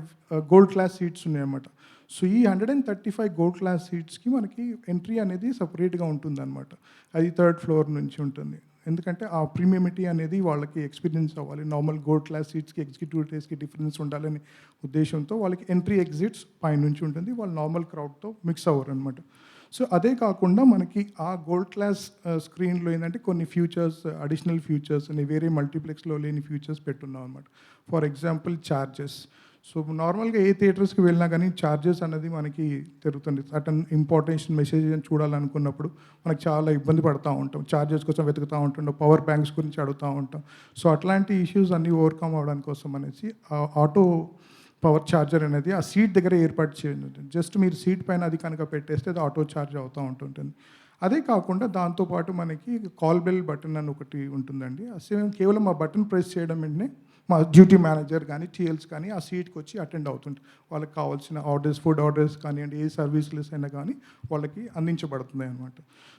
గోల్డ్ క్లాస్ సీట్స్ ఉన్నాయన్నమాట. సో ఈ 135 గోల్డ్ క్లాస్ సీట్స్కి మనకి ఎంట్రీ అనేది సపరేట్గా ఉంటుందన్నమాట. అది 3rd ఫ్లోర్ నుంచి ఉంటుంది. ఎందుకంటే ఆ ప్రీమియమిటీ అనేది వాళ్ళకి ఎక్స్పీరియన్స్ అవ్వాలి. నార్మల్ గోల్డ్ క్లాస్ సీట్స్కి ఎగ్జిక్యూటివ్ టేస్కి డిఫరెన్స్ ఉండాలనే ఉద్దేశంతో వాళ్ళకి ఎంట్రీ ఎగ్జిట్స్ పైనుంచి ఉంటుంది. వాళ్ళు నార్మల్ క్రౌడ్తో మిక్స్ అవ్వరు అనమాట. సో అదే కాకుండా మనకి ఆ గోల్డ్ క్లాస్ స్క్రీన్లో ఏంటంటే కొన్ని ఫ్యూచర్స్, అడిషనల్ ఫీచర్స్ అని వేరే మల్టీప్లెక్స్లో లేని ఫ్యూచర్స్ పెట్టున్నాం అనమాట. For example charges. సో నార్మల్గా ఏ థియేటర్స్కి వెళ్ళినా కానీ ఛార్జెస్ అనేది మనకి తిరుగుతుంది. సర్టన్ ఇంపార్టెన్స్ మెసేజ్ చూడాలనుకున్నప్పుడు మనకు చాలా ఇబ్బంది పడుతూ ఉంటాం. ఛార్జెస్ కోసం వెతుకుతూ ఉంటుంటాం, పవర్ బ్యాంక్స్ గురించి అడుగుతూ ఉంటాం. సో అట్లాంటి ఇష్యూస్ అన్నీ ఓవర్కమ్ అవ్వడానికి కోసం అనేసి ఆటో పవర్ ఛార్జర్ అనేది ఆ సీట్ దగ్గర ఏర్పాటు చేయండి. జస్ట్ మీరు సీట్ పైన అది కనుక పెట్టేస్తే అది ఆటో ఛార్జ్ అవుతూ ఉంటుంటుంది. అదే కాకుండా దాంతోపాటు మనకి కాల్ బెల్ బటన్ అని ఒకటి ఉంటుందండి. సేమ్ కేవలం ఆ బటన్ ప్రెస్ చేయడం వెంటనే మా డ్యూటీ మేనేజర్ కానీ టీఎల్స్ కానీ ఆ సీట్కి వచ్చి అటెండ్ అవుతుంటారు. వాళ్ళకి కావాల్సిన ఆర్డర్స్, ఫుడ్ ఆర్డర్స్ కానివ్వండి, ఏ సర్వీసెస్ అయినా కానీ వాళ్ళకి అందించబడుతున్నాయి అన్నమాట.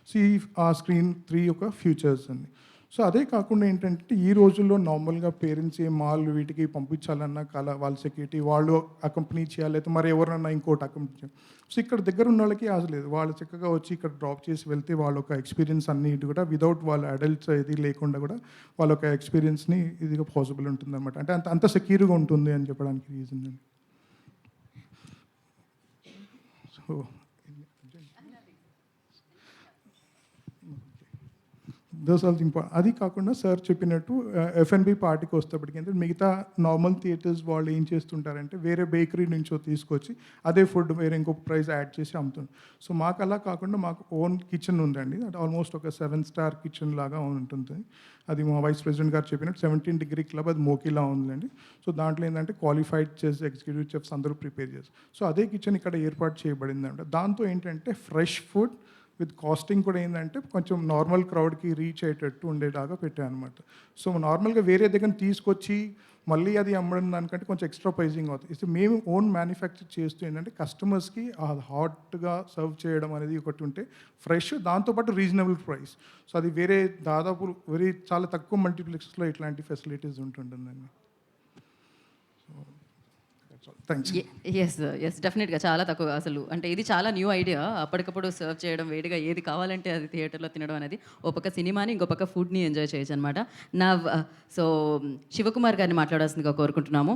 సో ఈ ఆ స్క్రీన్ 3 యొక్క ఫ్యూచర్స్ అండి. సో అదే కాకుండా ఏంటంటే ఈ రోజుల్లో నార్మల్గా పేరెంట్స్ ఏ మాల్ వీటికి పంపించాలన్నా వాళ్ళ సెక్యూరిటీ వాళ్ళు అకంపెనీ చేయాలి, అయితే మరి ఎవరన్నా ఇంకోటి అకంపెనీ చేయాలి. సో ఇక్కడ దగ్గర ఉన్న వాళ్ళకి ఆశ లేదు. వాళ్ళు చక్కగా వచ్చి ఇక్కడ డ్రాప్ చేసి వెళ్తే వాళ్ళ ఒక ఎక్స్పీరియన్స్ అన్నిటి కూడా వితౌట్ వాళ్ళ అడల్ట్స్ ఇది లేకుండా కూడా వాళ్ళ ఒక ఎక్స్పీరియన్స్ని ఇదిగా పాసిబుల్ ఉంటుంది అనమాట. అంటే అంత సెక్యూర్గా ఉంటుంది అని చెప్పడానికి రీజన్ అండి. So those all important. అది కాకుండా సార్ చెప్పినట్టు F&B పార్టీకి వస్తేప్పటికి ఏంటంటే మిగతా నార్మల్ థియేటర్స్ వాళ్ళు ఏం చేస్తుంటారంటే వేరే బేకరీ నుంచో తీసుకొచ్చి అదే ఫుడ్ వేరే ఇంకొక ప్రైస్ యాడ్ చేసి అమ్ముతుంది. సో మాకు అలా కాకుండా మాకు ఓన్ కిచెన్ ఉందండి. అది ఆల్మోస్ట్ ఒక 7-star కిచెన్ లాగా ఉంటుంది. అది మా వైస్ ప్రెసిడెంట్ గారు చెప్పినట్టు 17 డిగ్రీ క్లబ్, అది మోకిలా ఉందండి. సో దాంట్లో ఏంటంటే క్వాలిఫైడ్ చెఫ్స్, ఎగ్జిక్యూటివ్ చెఫ్స్ అందరూ ప్రిపేర్ చేస్తారు. సో అదే కిచెన్ ఇక్కడ ఏర్పాటు చేయబడింది అంట. దాంతో ఏంటంటే ఫ్రెష్ ఫుడ్ విత్ కాస్టింగ్ కూడా ఏంటంటే కొంచెం నార్మల్ క్రౌడ్కి రీచ్ అయ్యేటట్టు ఉండేలాగా పెట్టాను అనమాట. సో నార్మల్గా వేరే దగ్గర తీసుకొచ్చి మళ్ళీ అది అమ్మడం దానికంటే కొంచెం ఎక్స్ట్రా ప్రైజింగ్ అవుతుంది. సో మేము ఓన్ మ్యానుఫ్యాక్చర్ చేస్తూ ఏంటంటే కస్టమర్స్కి హాట్గా సర్వ్ చేయడం అనేది ఒకటి ఉంటే ఫ్రెష్, దాంతోపాటు రీజనబుల్ ప్రైస్. సో అది వేరే దాదాపు చాలా తక్కువ మల్టీప్లెక్స్లో ఇట్లాంటి ఫెసిలిటీస్ ఉంటుంటుందండి. థ్యాంక్స్. ఎస్ డెఫినెట్గా చాలా తక్కువ అసలు. అంటే ఇది చాలా న్యూ ఐడియా, అప్పటికప్పుడు సర్వ్ చేయడం, వేడిగా ఏది కావాలంటే అది థియేటర్లో తినడం అనేది. ఒక పక్క సినిమాని, ఇంకో పక్క ఫుడ్ని ఎంజాయ్ చేయొచ్చు అనమాట. నా సో శివకుమార్ గారిని మాట్లాడాల్సిందిగా కోరుకుంటున్నాము,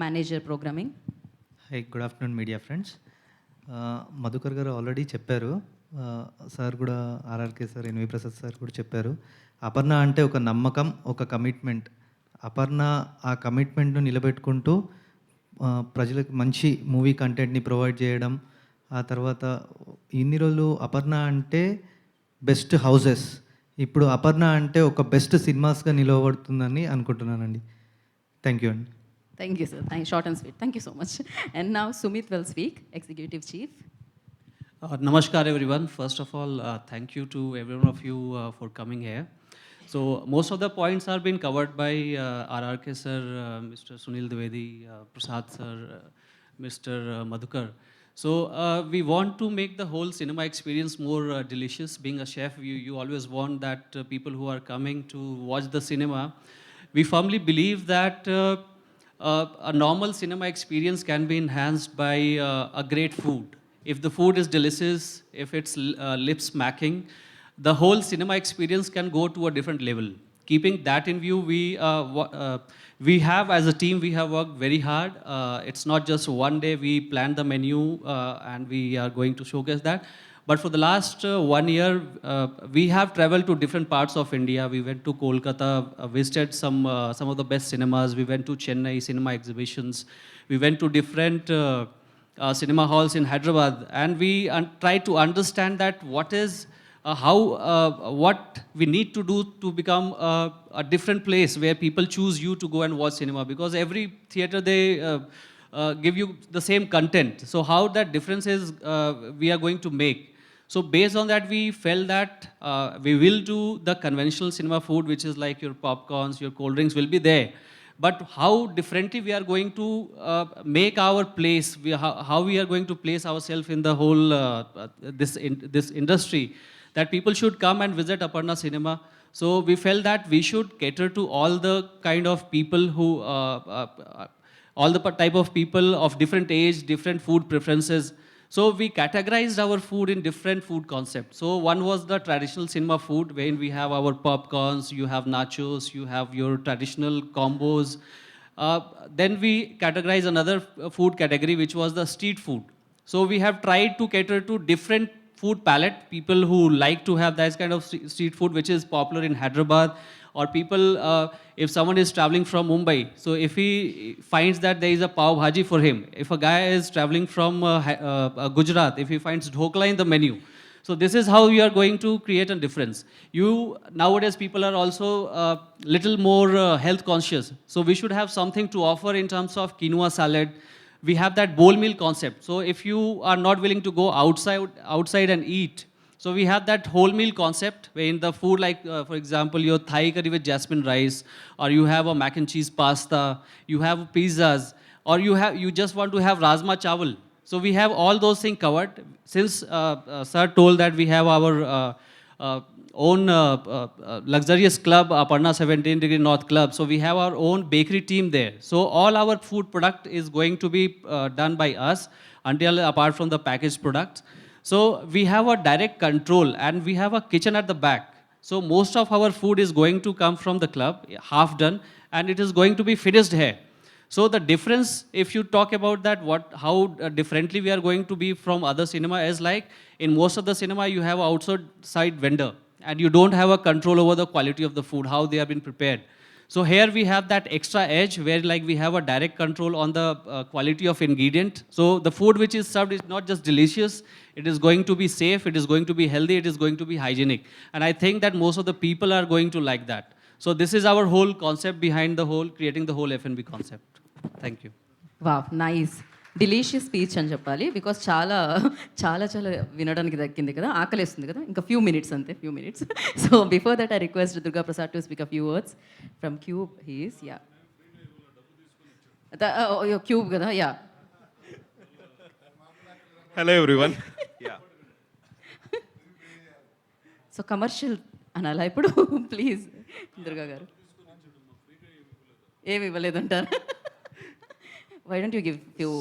manager programming. Hi, good afternoon media friends. Madhukar garu already చెప్పారు, సార్ కూడా RRK sir, NV Prasad sir కూడా చెప్పారు. అపర్ణ అంటే ఒక నమ్మకం, ఒక కమిట్మెంట్. అపర్ణ ఆ కమిట్మెంట్ను నిలబెట్టుకుంటూ ప్రజలకు మంచి మూవీ కంటెంట్ని ప్రొవైడ్ చేయడం. ఆ తర్వాత ఇన్ని రోజులు అపర్ణ అంటే బెస్ట్ హౌసెస్, ఇప్పుడు అపర్ణ అంటే ఒక బెస్ట్ సినిమాస్గా నిలవబడుతుందని అనుకుంటున్నానండి. థ్యాంక్ యూ అండి. Thank you sir, short and sweet. Thank you so much. And now Sumit will speak, executive chief. Namaskar everyone. First of all, thank you to everyone of you for coming here. So most of the points are being covered by RRK sir, Mr. Sunil Dwivedi, Prasad sir, Mr. Madhukar. So we want to make the whole cinema experience more delicious. Being a chef, you always want that people who are coming to watch the cinema, we firmly believe that a normal cinema experience can be enhanced by a great food. If the food is delicious, if it's lip smacking, the whole cinema experience can go to a different level. Keeping that in view, we have, as a team, we have worked very hard. It's not just one day we planned the menu and we are going to showcase that. But for the last 1 year, we have traveled to different parts of India. We went to Kolkata, visited some of the best cinemas. We went to Chennai cinema exhibitions. We went to different cinema halls in Hyderabad, and we try to understand that what we need to do to become a different place where people choose you to go and watch cinema, because every theater they give you the same content. So how that difference is we are going to make. So based on that, we felt that we will do the conventional cinema food, which is like your popcorns, your cold drinks will be there. But how differently we are going to make our place, how we are going to place ourselves in the whole this industry, that people should come and visit Aparna Cinema. So we felt that we should cater to all the kind of people who, all the type of people of different age, different food preferences. So we categorized our food in different food concepts. So one was the traditional cinema food, wherein we have our popcorns, you have nachos, you have your traditional combos. Then we categorized another food category, which was the street food. So we have tried to cater to different food palette, people who like to have that kind of street food, which is popular in Hyderabad, or people, if someone is traveling from Mumbai, so if he finds that there is a pav bhaji for him, if a guy is traveling from Gujarat, if he finds dhokla in the menu, so this is how we are going to create a difference. Nowadays people are also little more health conscious, so we should have something to offer in terms of quinoa salad. We have that bowl meal concept. So if you are not willing to go outside and eat, so we have that whole meal concept, where in the food, like for example, your Thai curry with jasmine rice, or you have a mac and cheese pasta, you have pizzas, or you just want to have rajma chawal. So we have all those things covered. Since sir told that we have our own luxurious club, Aparna 17 Degree North Club. So we have our own bakery team there. So all our food product is going to be done by us, apart from the packaged products. So we have a direct control, and we have a kitchen at the back. So most of our food is going to come from the club, half done, and it is going to be finished here. So the difference, if you talk about that, how differently we are going to be from other cinema, is like in most of the cinema you have an outside vendor, and you don't have a control over the quality of the food, how they have been prepared. So here we have that extra edge, where like we have a direct control on the quality of ingredient. So the food which is served is not just delicious, it is going to be safe, it is going to be healthy, it is going to be hygienic. And I think that most of the people are going to like that. So this is our whole concept behind the whole, creating the whole F&B concept. Thank you. Wow, nice. Delicious speech అని చెప్పాలి because చాలా చాలా చాలా వినడానికి దక్కింది కదా, ఆకలిస్తుంది కదా, ఇంకా ఫ్యూ మినిట్స్ అంతే, few minutes. So before that I request Durga Prasad to speak a few words from Qube. He's ya Qube కదా, ya. Hello everyone. Yeah. So commercial అనాలా ఇప్పుడు? ప్లీజ్ దుర్గా గారు. ఏమి ఇవ్వలేదంటారు? Why don't you give few?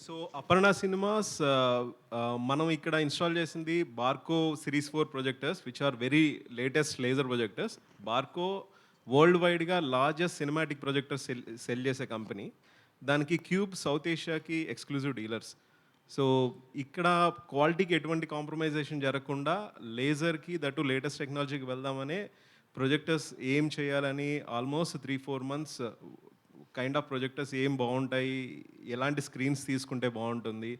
So Aparna cinemas మనం ఇక్కడ install చేసింది Barco series 4 projectors which are very latest laser projectors. Barco world వైడ్గా largest cinematic projectors sell చేసే కంపెనీ. దానికి క్యూబ్ సౌత్ ఏషియాకి ఎక్స్క్లూజివ్ డీలర్స్. సో ఇక్కడ క్వాలిటీకి ఎటువంటి కాంప్రమైజేషన్ జరగకుండా లేజర్కి దట్టు లేటెస్ట్ టెక్నాలజీకి వెళ్దామనే ప్రొజెక్టర్స్ ఏం చేయాలని almost 3-4 months kind of projectors ఏం బాగుంటాయి, ఎలాంటి స్క్రీన్స్ తీసుకుంటే బాగుంటుంది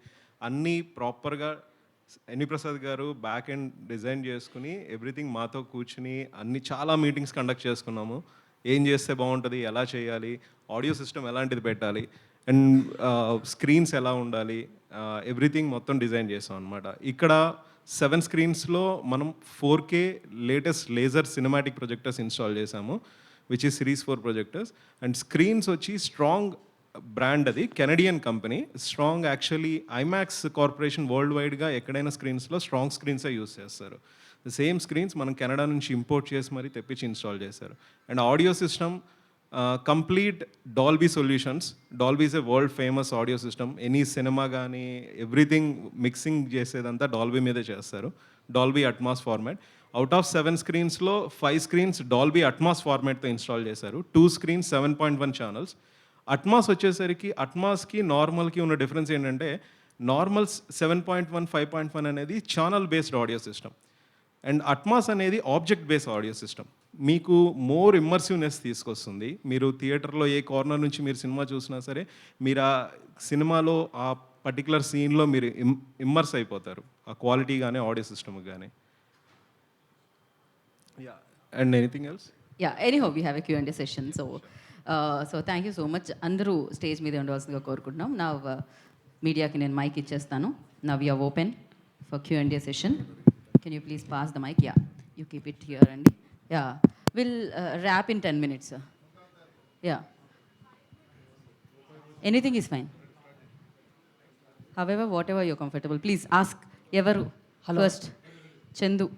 అన్నీ ప్రాపర్గా ఎన్వి ప్రసాద్ గారు బ్యాక్ ఎండ్ డిజైన్ చేసుకుని ఎవ్రీథింగ్ మాతో కూర్చుని అన్ని చాలా మీటింగ్స్ కండక్ట్ చేసుకున్నాము. ఏం చేస్తే బాగుంటుంది, ఎలా చేయాలి, ఆడియో సిస్టమ్ ఎలాంటిది పెట్టాలి అండ్ స్క్రీన్స్ ఎలా ఉండాలి, ఎవ్రీథింగ్ మొత్తం డిజైన్ చేసాం అనమాట. ఇక్కడ 7 screensలో మనం 4K latest laser cinematic projectors install చేసాము which is series 4 projectors. And screens వచ్చి స్ట్రాంగ్ బ్రాండ్, అది Canadian company. Strong actually IMAX corporation world వైడ్గా ఎక్కడైనా స్క్రీన్స్లో స్ట్రాంగ్ స్క్రీన్సే యూస్ చేస్తారు. సేమ్ స్క్రీన్స్ మనం కెనడా నుంచి ఇంపోర్ట్ చేసి మరీ తెప్పించి ఇన్స్టాల్ చేశారు. And audio system complete Dolby solutions. Dolby is a world famous audio system. Any cinema కానీ ఎవ్రీథింగ్ మిక్సింగ్ చేసేదంతా డాల్బీ మీదే చేస్తారు. Dolby Atmos format. Out of 7 screensలో 5 screens డాల్బీ అట్మాస్ ఫార్మాట్తో ఇన్స్టాల్ చేశారు. 2 screens 7.1 channels. అట్మాస్ వచ్చేసరికి అట్మాస్కి నార్మల్కి ఉన్న డిఫరెన్స్ ఏంటంటే నార్మల్ 7.1 5.1 అనేది channel based audio system and Atmos అనేది ఆబ్జెక్ట్ బేస్డ్ ఆడియో సిస్టమ్. మీకు మోర్ ఇమ్మర్సివ్నెస్ తీసుకొస్తుంది. మీరు థియేటర్లో ఏ కార్నర్ నుంచి మీరు సినిమా చూసినా సరే మీరు ఆ సినిమాలో ఆ పర్టికులర్ సీన్లో మీరు ఇమ్మర్స్ అయిపోతారు, ఆ క్వాలిటీ కానీ ఆడియో సిస్టమ్ కానీ. Ya and anything else? Ya, anyhow we have a Q&A session. So thank you so much. అందరూ స్టేజ్ మీద ఉండవలసిందిగా కోరుకుంటున్నాం. నా మీడియాకి నేను మైక్ ఇచ్చేస్తాను. Now you open for Q&A session. Can you please pass the mic? Ya, you keep it here అండి. Ya, will wrap in 10 minutes. Ya, anything is fine. However whatever your comfortable. Please ask. ఎవరు first? Chandu.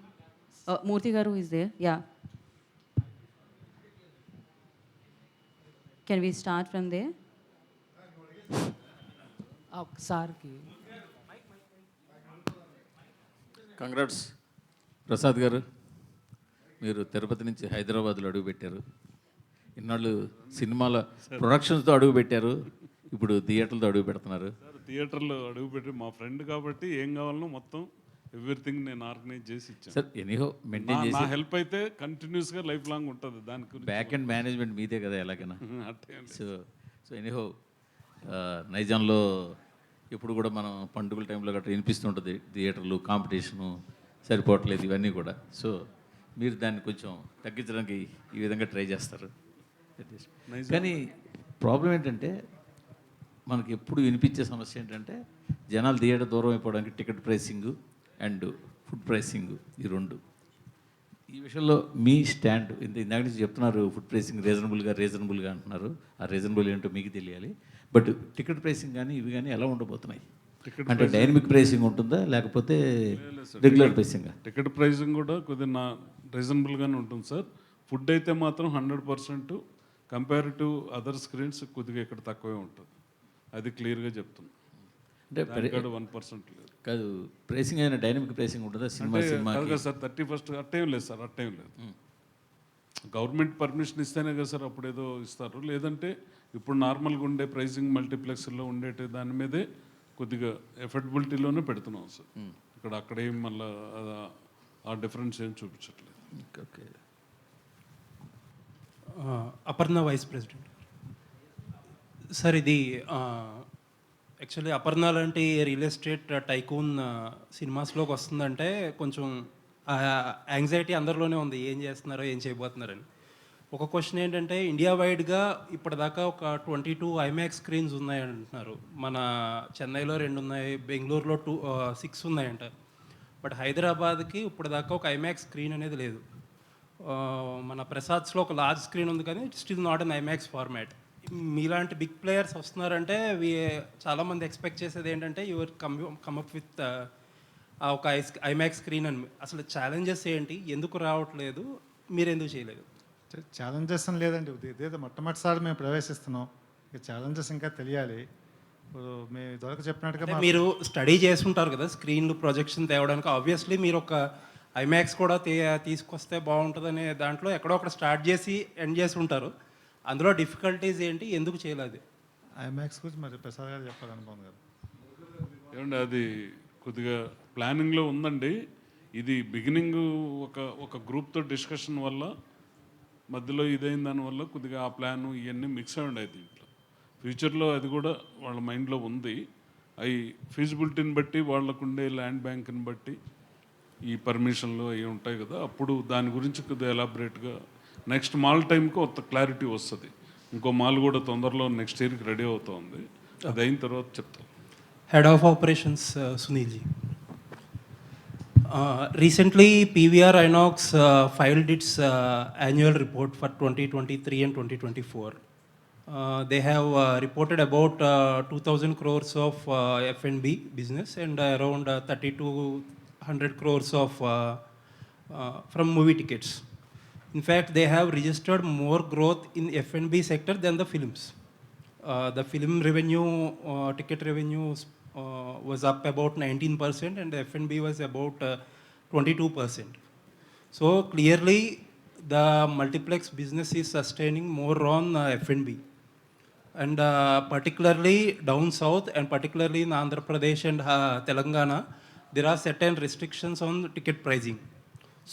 Murthy garu is there. Ya, can we start from they? ఒకసారికి congrats Prasad garu, మీరు తిరుపతి నుంచి హైదరాబాద్లో అడుగుపెట్టారు. ఇన్నాళ్ళు సినిమాల ప్రొడక్షన్స్తో అడుగుపెట్టారు, ఇప్పుడు థియేటర్లతో అడుగు పెడుతున్నారు. సార్ థియేటర్లో అడుగుపెట్టి మా ఫ్రెండ్ కాబట్టి ఏం కావాలనో మొత్తం ఎవ్రీథింగ్ నేను ఆర్గనైజ్ చేసి ఇచ్చాను సార్. ఎనీహో మెయింటైన్ నా చేసి హెల్ప్ అయితే కంటిన్యూస్గా లైఫ్ లాంగ్ ఉంటుంది. దాని గురించి బ్యాక్ అండ్ మేనేజ్మెంట్ మీదే కదా ఎలాగైనా. అట్టే సో ఎనీహో నైజాంలో ఎప్పుడు కూడా మనం పండుగల టైంలో గట్రా వినిపిస్తుంటుంది థియేటర్లు కాంపిటీషను సరిపోవట్లేదు ఇవన్నీ కూడా. సో మీరు దాన్ని కొంచెం తగ్గించడానికి ఈ విధంగా ట్రై చేస్తారు. కానీ ప్రాబ్లం ఏంటంటే మనకి ఎప్పుడు వినిపించే సమస్య ఏంటంటే జనాలు థియేటర్ దూరం అయిపోవడానికి ticket pricing and food pricing, ఈ రెండు. ఈ విషయంలో మీ స్టాండ్ ఇందాక నుంచి చెప్తున్నారు, ఫుడ్ ప్రైసింగ్ రీజనబుల్గా అంటున్నారు. ఆ రీజనబుల్ ఏంటో మీకు తెలియాలి. బట్ టికెట్ ప్రైసింగ్ కానీ ఇవి కానీ ఎలా ఉండబోతున్నాయి? అంటే డైనమిక్ ప్రైసింగ్ ఉంటుందా లేకపోతే రెగ్యులర్ ప్రైసింగ్? టికెట్ ప్రైసింగ్ కూడా కొద్దిగా రీజనబుల్గానే ఉంటుంది సార్. ఫుడ్ అయితే మాత్రం 100% కంపేర్ టు అదర్ స్క్రీన్స్ కొద్దిగా ఇక్కడ తక్కువే ఉంటుంది. అది క్లియర్గా చెప్తున్నాను. అంటే 1% లేదు. కాదు, ప్రైసింగ్ అయినా డైనమిక్ ప్రైసింగ్ ఉంటుందా సినిమా కదా సార్? 31st అట్టేం లేదు సార్, అట్టేం లేదు. గవర్నమెంట్ పర్మిషన్ ఇస్తేనే కదా సార్ అప్పుడు ఏదో ఇస్తారు. లేదంటే ఇప్పుడు నార్మల్గా ఉండే ప్రైసింగ్ మల్టీప్లెక్స్లో ఉండేటి దాని మీదే కొద్దిగా ఎఫర్డబిలిటీలోనే పెడుతున్నాం సార్. అక్కడ ఏం మళ్ళీ ఆ డిఫరెన్స్ ఏం చూపించట్లేదు. Okay. Aparna vice president sir. ఇది యాక్చువల్లీ అపర్ణ లాంటి రియల్ ఎస్టేట్ టైకూన్ సినిమాస్లోకి వస్తుందంటే కొంచెం యాంగ్జైటీ అందరిలోనే ఉంది, ఏం చేస్తున్నారో ఏం చేయబోతున్నారని. ఒక క్వశ్చన్ ఏంటంటే ఇండియా వైడ్గా ఇప్పటిదాకా ఒక 22 ఐమాక్స్ స్క్రీన్స్ ఉన్నాయంటున్నారు. మన చెన్నైలో 2 ఉన్నాయి, బెంగళూరులో 6 ఉన్నాయంట. బట్ హైదరాబాద్కి ఇప్పటిదాకా ఒక ఐమాక్స్ స్క్రీన్ అనేది లేదు. మన ప్రసాద్స్లో ఒక లార్జ్ స్క్రీన్ ఉంది కానీ it still not an IMAX format. మీలాంటి బిగ్ ప్లేయర్స్ వస్తున్నారంటే చాలామంది ఎక్స్పెక్ట్ చేసేది ఏంటంటే యువర్ కమ్అప్ విత్ ఒక ఐమాక్స్ స్క్రీన్ అని. అసలు ఛాలెంజెస్ ఏంటి, ఎందుకు రావట్లేదు, మీరు ఎందుకు చేయలేదు? ఛాలెంజెస్ అని లేదండి, ఇదేదో మొట్టమొదటిసారి మేము ప్రవేశిస్తున్నాం. ఇక ఛాలెంజెస్ ఇంకా తెలియాలి. ఇప్పుడు మేము ఇదివరకు చెప్పినట్టుగా మీరు స్టడీ చేసుంటారు కదా స్క్రీన్లు ప్రొజెక్షన్ తేవడానికి. ఆబ్వియస్లీ మీరు ఒక ఐమాక్స్ కూడా తీసుకొస్తే బాగుంటుందనే దాంట్లో ఎక్కడో ఒకటి స్టార్ట్ చేసి ఎండ్ చేసి ఉంటారు. అందులో డిఫికల్టీస్ ఏంటి, ఎందుకు చేయలేదు? ఐమాక్స్ గురించి మరి ప్రసాద్ గారు చెప్పాలనుకోండి కదా. ఏమండి అది కొద్దిగా ప్లానింగ్లో ఉందండి. ఇది బిగినింగ్ ఒక గ్రూప్తో డిస్కషన్ వల్ల మధ్యలో ఇదైన దానివల్ల కొద్దిగా ఆ ప్లాను ఇవన్నీ మిక్స్ అయ్యి ఉన్నాయి దీంట్లో. ఫ్యూచర్లో అది కూడా వాళ్ళ మైండ్లో ఉంది. అవి ఫీజిబిలిటీని బట్టి, వాళ్ళకుండే ల్యాండ్ బ్యాంక్ని బట్టి, ఈ పర్మిషన్లు అవి ఉంటాయి కదా, అప్పుడు దాని గురించి కొద్దిగా ఎలాబరేట్గా నెక్స్ట్ మాల్ టైంకి ఒక క్లారిటీ వస్తుంది. ఇంకో మాల్ కూడా తొందరలో నెక్స్ట్ ఇయర్కి రెడీ అవుతుంది. అది అయిన తర్వాత చెప్తాం. Head of Operations, Sunil ji. Recently, PVR Inox filed its annual report for 2023 and 2024. They have reported about 2,000 crores of F&B business and around 3,200 crores of from movie tickets. In fact, they have registered more growth in F&B sector than the films. The film revenue, ticket revenue was up about 19% and the F&B was about 22%. So clearly the multiplex business is sustaining more on F&B. And particularly down south and particularly in Andhra Pradesh and Telangana, there are certain restrictions on ticket pricing.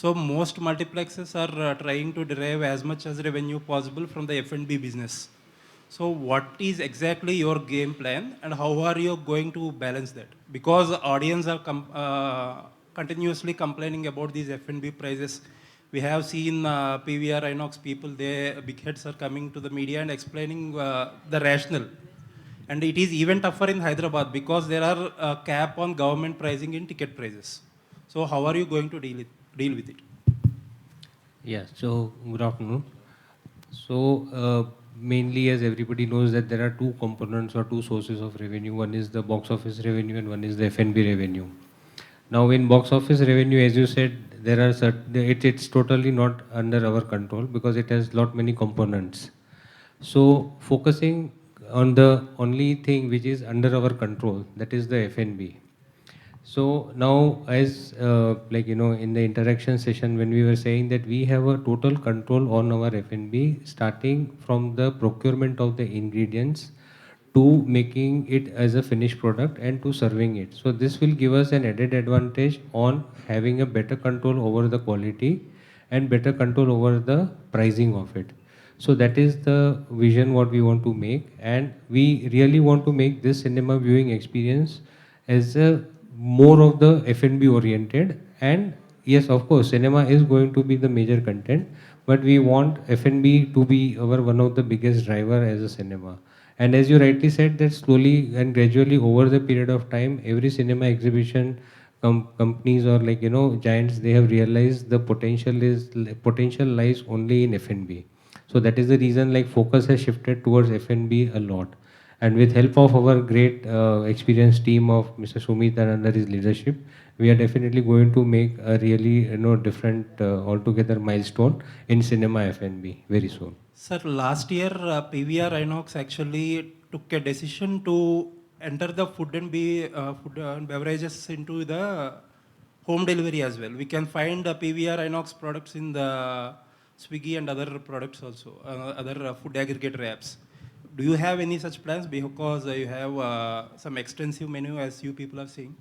So most multiplexes are trying to derive as much as revenue possible from the F&B business. So what is exactly your game plan and how are you going to balance that? Because audience are continuously complaining about these F&B prices. We have seen PVR Inox people, big heads are coming to the media and explaining the rationale. And it is even tougher in Hyderabad because there are cap on government pricing in ticket prices. So how are you going to deal with it? Yeah, so good afternoon. So mainly, as everybody knows, that there are two components or two sources of revenue. One is the box office revenue and one is the F&B revenue. Now in box office revenue, as you said, there are it's totally not under our control because it has lot many components. So focusing on the only thing which is under our control, that is the F&B. So now, as in the interaction session, when we were saying that we have a total control on our F&B, starting from the procurement of the ingredients to making it as a finished product and to serving it. So this will give us an added advantage on having a better control over the quality and better control over the pricing of it. So that is the vision what we want to make, and we really want to make this cinema viewing experience as a more of the F&B oriented. And yes, of course, cinema is going to be the major content, but we want F&B to be our one of the biggest driver as a cinema. And as you rightly said, that slowly and gradually over the period of time, every cinema exhibition companies or giants, they have realized the potential lies only in F&B. So that is the reason focus has shifted towards F&B a lot. And with help of our great experienced team of Mr. Sumit and under his leadership, we are definitely going to make a really different altogether milestone in cinema F&B very soon. Sir, last year PVR Inox actually took a decision to enter the food and beverages into the home delivery as well. We can find PVR Inox products in the Swiggy and other products also, other food aggregator apps. Do you have any such plans? Because you have some extensive menu as you people are seeing.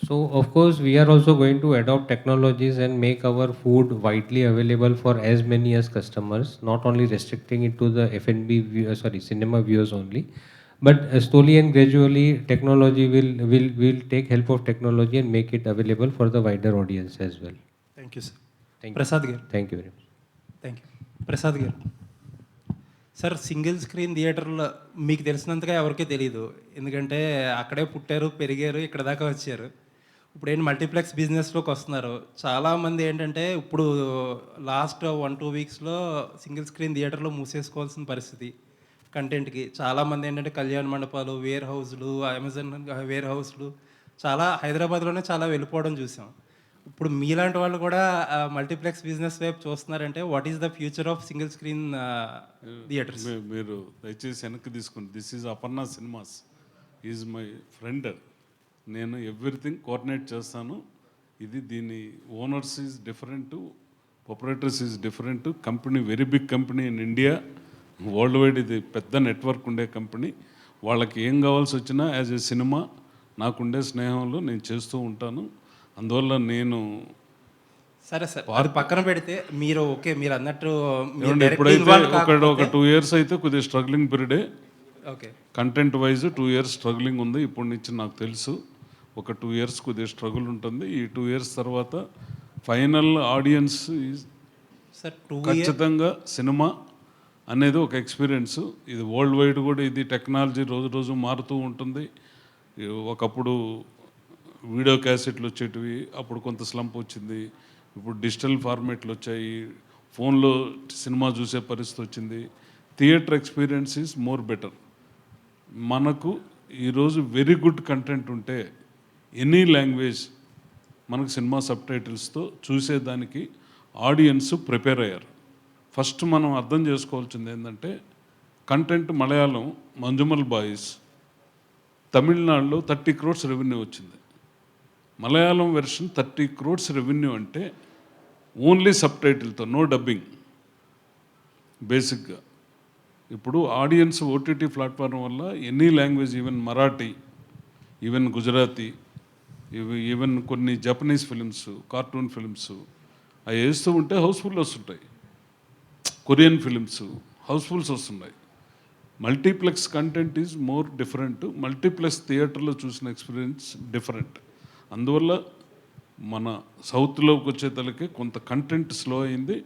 So of course we are also going to adopt technologies and make our food widely available for as many as customers, not only restricting it to the F&B cinema viewers only, but slowly and gradually technology will take help of technology and make it available for the wider audience as well. Thank you, sir. Thank Prasad you. Garu. Thank you very much. Thank you. Prasad గారు sir, single screen థియేటర్లో మీకు తెలిసినంతగా ఎవరికీ తెలియదు, ఎందుకంటే అక్కడే పుట్టారు పెరిగారు ఇక్కడ దాకా వచ్చారు. ఇప్పుడు ఏంటి మల్టీప్లెక్స్ బిజినెస్లోకి వస్తున్నారు. చాలామంది ఏంటంటే ఇప్పుడు లాస్ట్ 1-2 వీక్స్లో సింగిల్ స్క్రీన్ థియేటర్లో మూసేసుకోవాల్సిన పరిస్థితి కంటెంట్కి. చాలామంది ఏంటంటే కళ్యాణ మండపాలు, వేర్ హౌస్లు, అమెజాన్ వేర్ హౌస్లు చాలా హైదరాబాద్లోనే చాలా వెళ్ళిపోవడం చూసాం. ఇప్పుడు మీలాంటి వాళ్ళు కూడా మల్టీప్లెక్స్ బిజినెస్ వైపు చూస్తున్నారంటే what is the future of single screen theatres? మీరు దయచేసి వెనక్కి తీసుకుని, this is Aparna cinemas, is my friend. నేను ఎవ్రీథింగ్ కోఆర్డినేట్ చేస్తాను. ఇది దీని owners is different, proprietors is different. Company very big company in India, world wide ఇది పెద్ద నెట్వర్క్ ఉండే కంపెనీ. వాళ్ళకి ఏం కావాల్సి వచ్చినా యాజ్ ఏ సినిమా నాకుండే స్నేహంలో నేను చేస్తూ ఉంటాను. అందువల్ల నేను సరే సార్, అది పక్కన పెడితే మీరు ఓకే మీరు అన్నట్టు ఇప్పుడైతే ఒక 2 years అయితే కొద్దిగా స్ట్రగ్లింగ్ పీరియడే. Okay, content wise 2 years struggling ఉంది. ఇప్పటి నుంచి నాకు తెలుసు ఒక 2 years కొద్దిగా స్ట్రగుల్ ఉంటుంది. ఈ 2 years తర్వాత ఫైనల్ ఆడియన్స్ సార్ ఖచ్చితంగా సినిమా అనేది ఒక ఎక్స్పీరియన్స్. ఇది వరల్డ్ వైడ్ కూడా ఇది టెక్నాలజీ రోజు రోజు మారుతూ ఉంటుంది. ఒకప్పుడు వీడియో క్యాసెట్లు వచ్చేటివి, అప్పుడు కొంత స్లంప్ వచ్చింది. ఇప్పుడు డిజిటల్ ఫార్మేట్లు వచ్చాయి, ఫోన్లో సినిమా చూసే పరిస్థితి వచ్చింది. Theatre experience is more better. మనకు ఈరోజు వెరీ గుడ్ కంటెంట్ ఉంటే ఎనీ లాంగ్వేజ్ మనకు సినిమా సబ్ టైటిల్స్తో చూసేదానికి ఆడియన్స్ ప్రిపేర్ అయ్యారు. ఫస్ట్ మనం అర్థం చేసుకోవాల్సింది ఏంటంటే కంటెంట్ మలయాళం మంజుమల్ బాయ్స్ తమిళనాడులో 30 crores రెవెన్యూ వచ్చింది. మలయాళం వెర్షన్ 30 crores రెవెన్యూ అంటే ఓన్లీ సబ్ టైటిల్తో, నో డబ్బింగ్. బేసిక్గా ఇప్పుడు ఆడియన్స్ ఓటీటీ ప్లాట్ఫామ్ వల్ల any language, even Marathi, even Gujarati, even కొన్ని జపనీస్ ఫిలిమ్స్, కార్టూన్ ఫిలిమ్స్ అవి వేస్తూ ఉంటే హౌస్ఫుల్ వస్తుంటాయి. కొరియన్ ఫిలిమ్స్ హౌస్ఫుల్స్ వస్తున్నాయి. Multiplex content is more different. Multiplex థియేటర్లో చూసిన ఎక్స్పీరియన్స్ డిఫరెంట్. అందువల్ల మన సౌత్లోకి వచ్చేతలకి కొంత కంటెంట్ స్లో అయింది.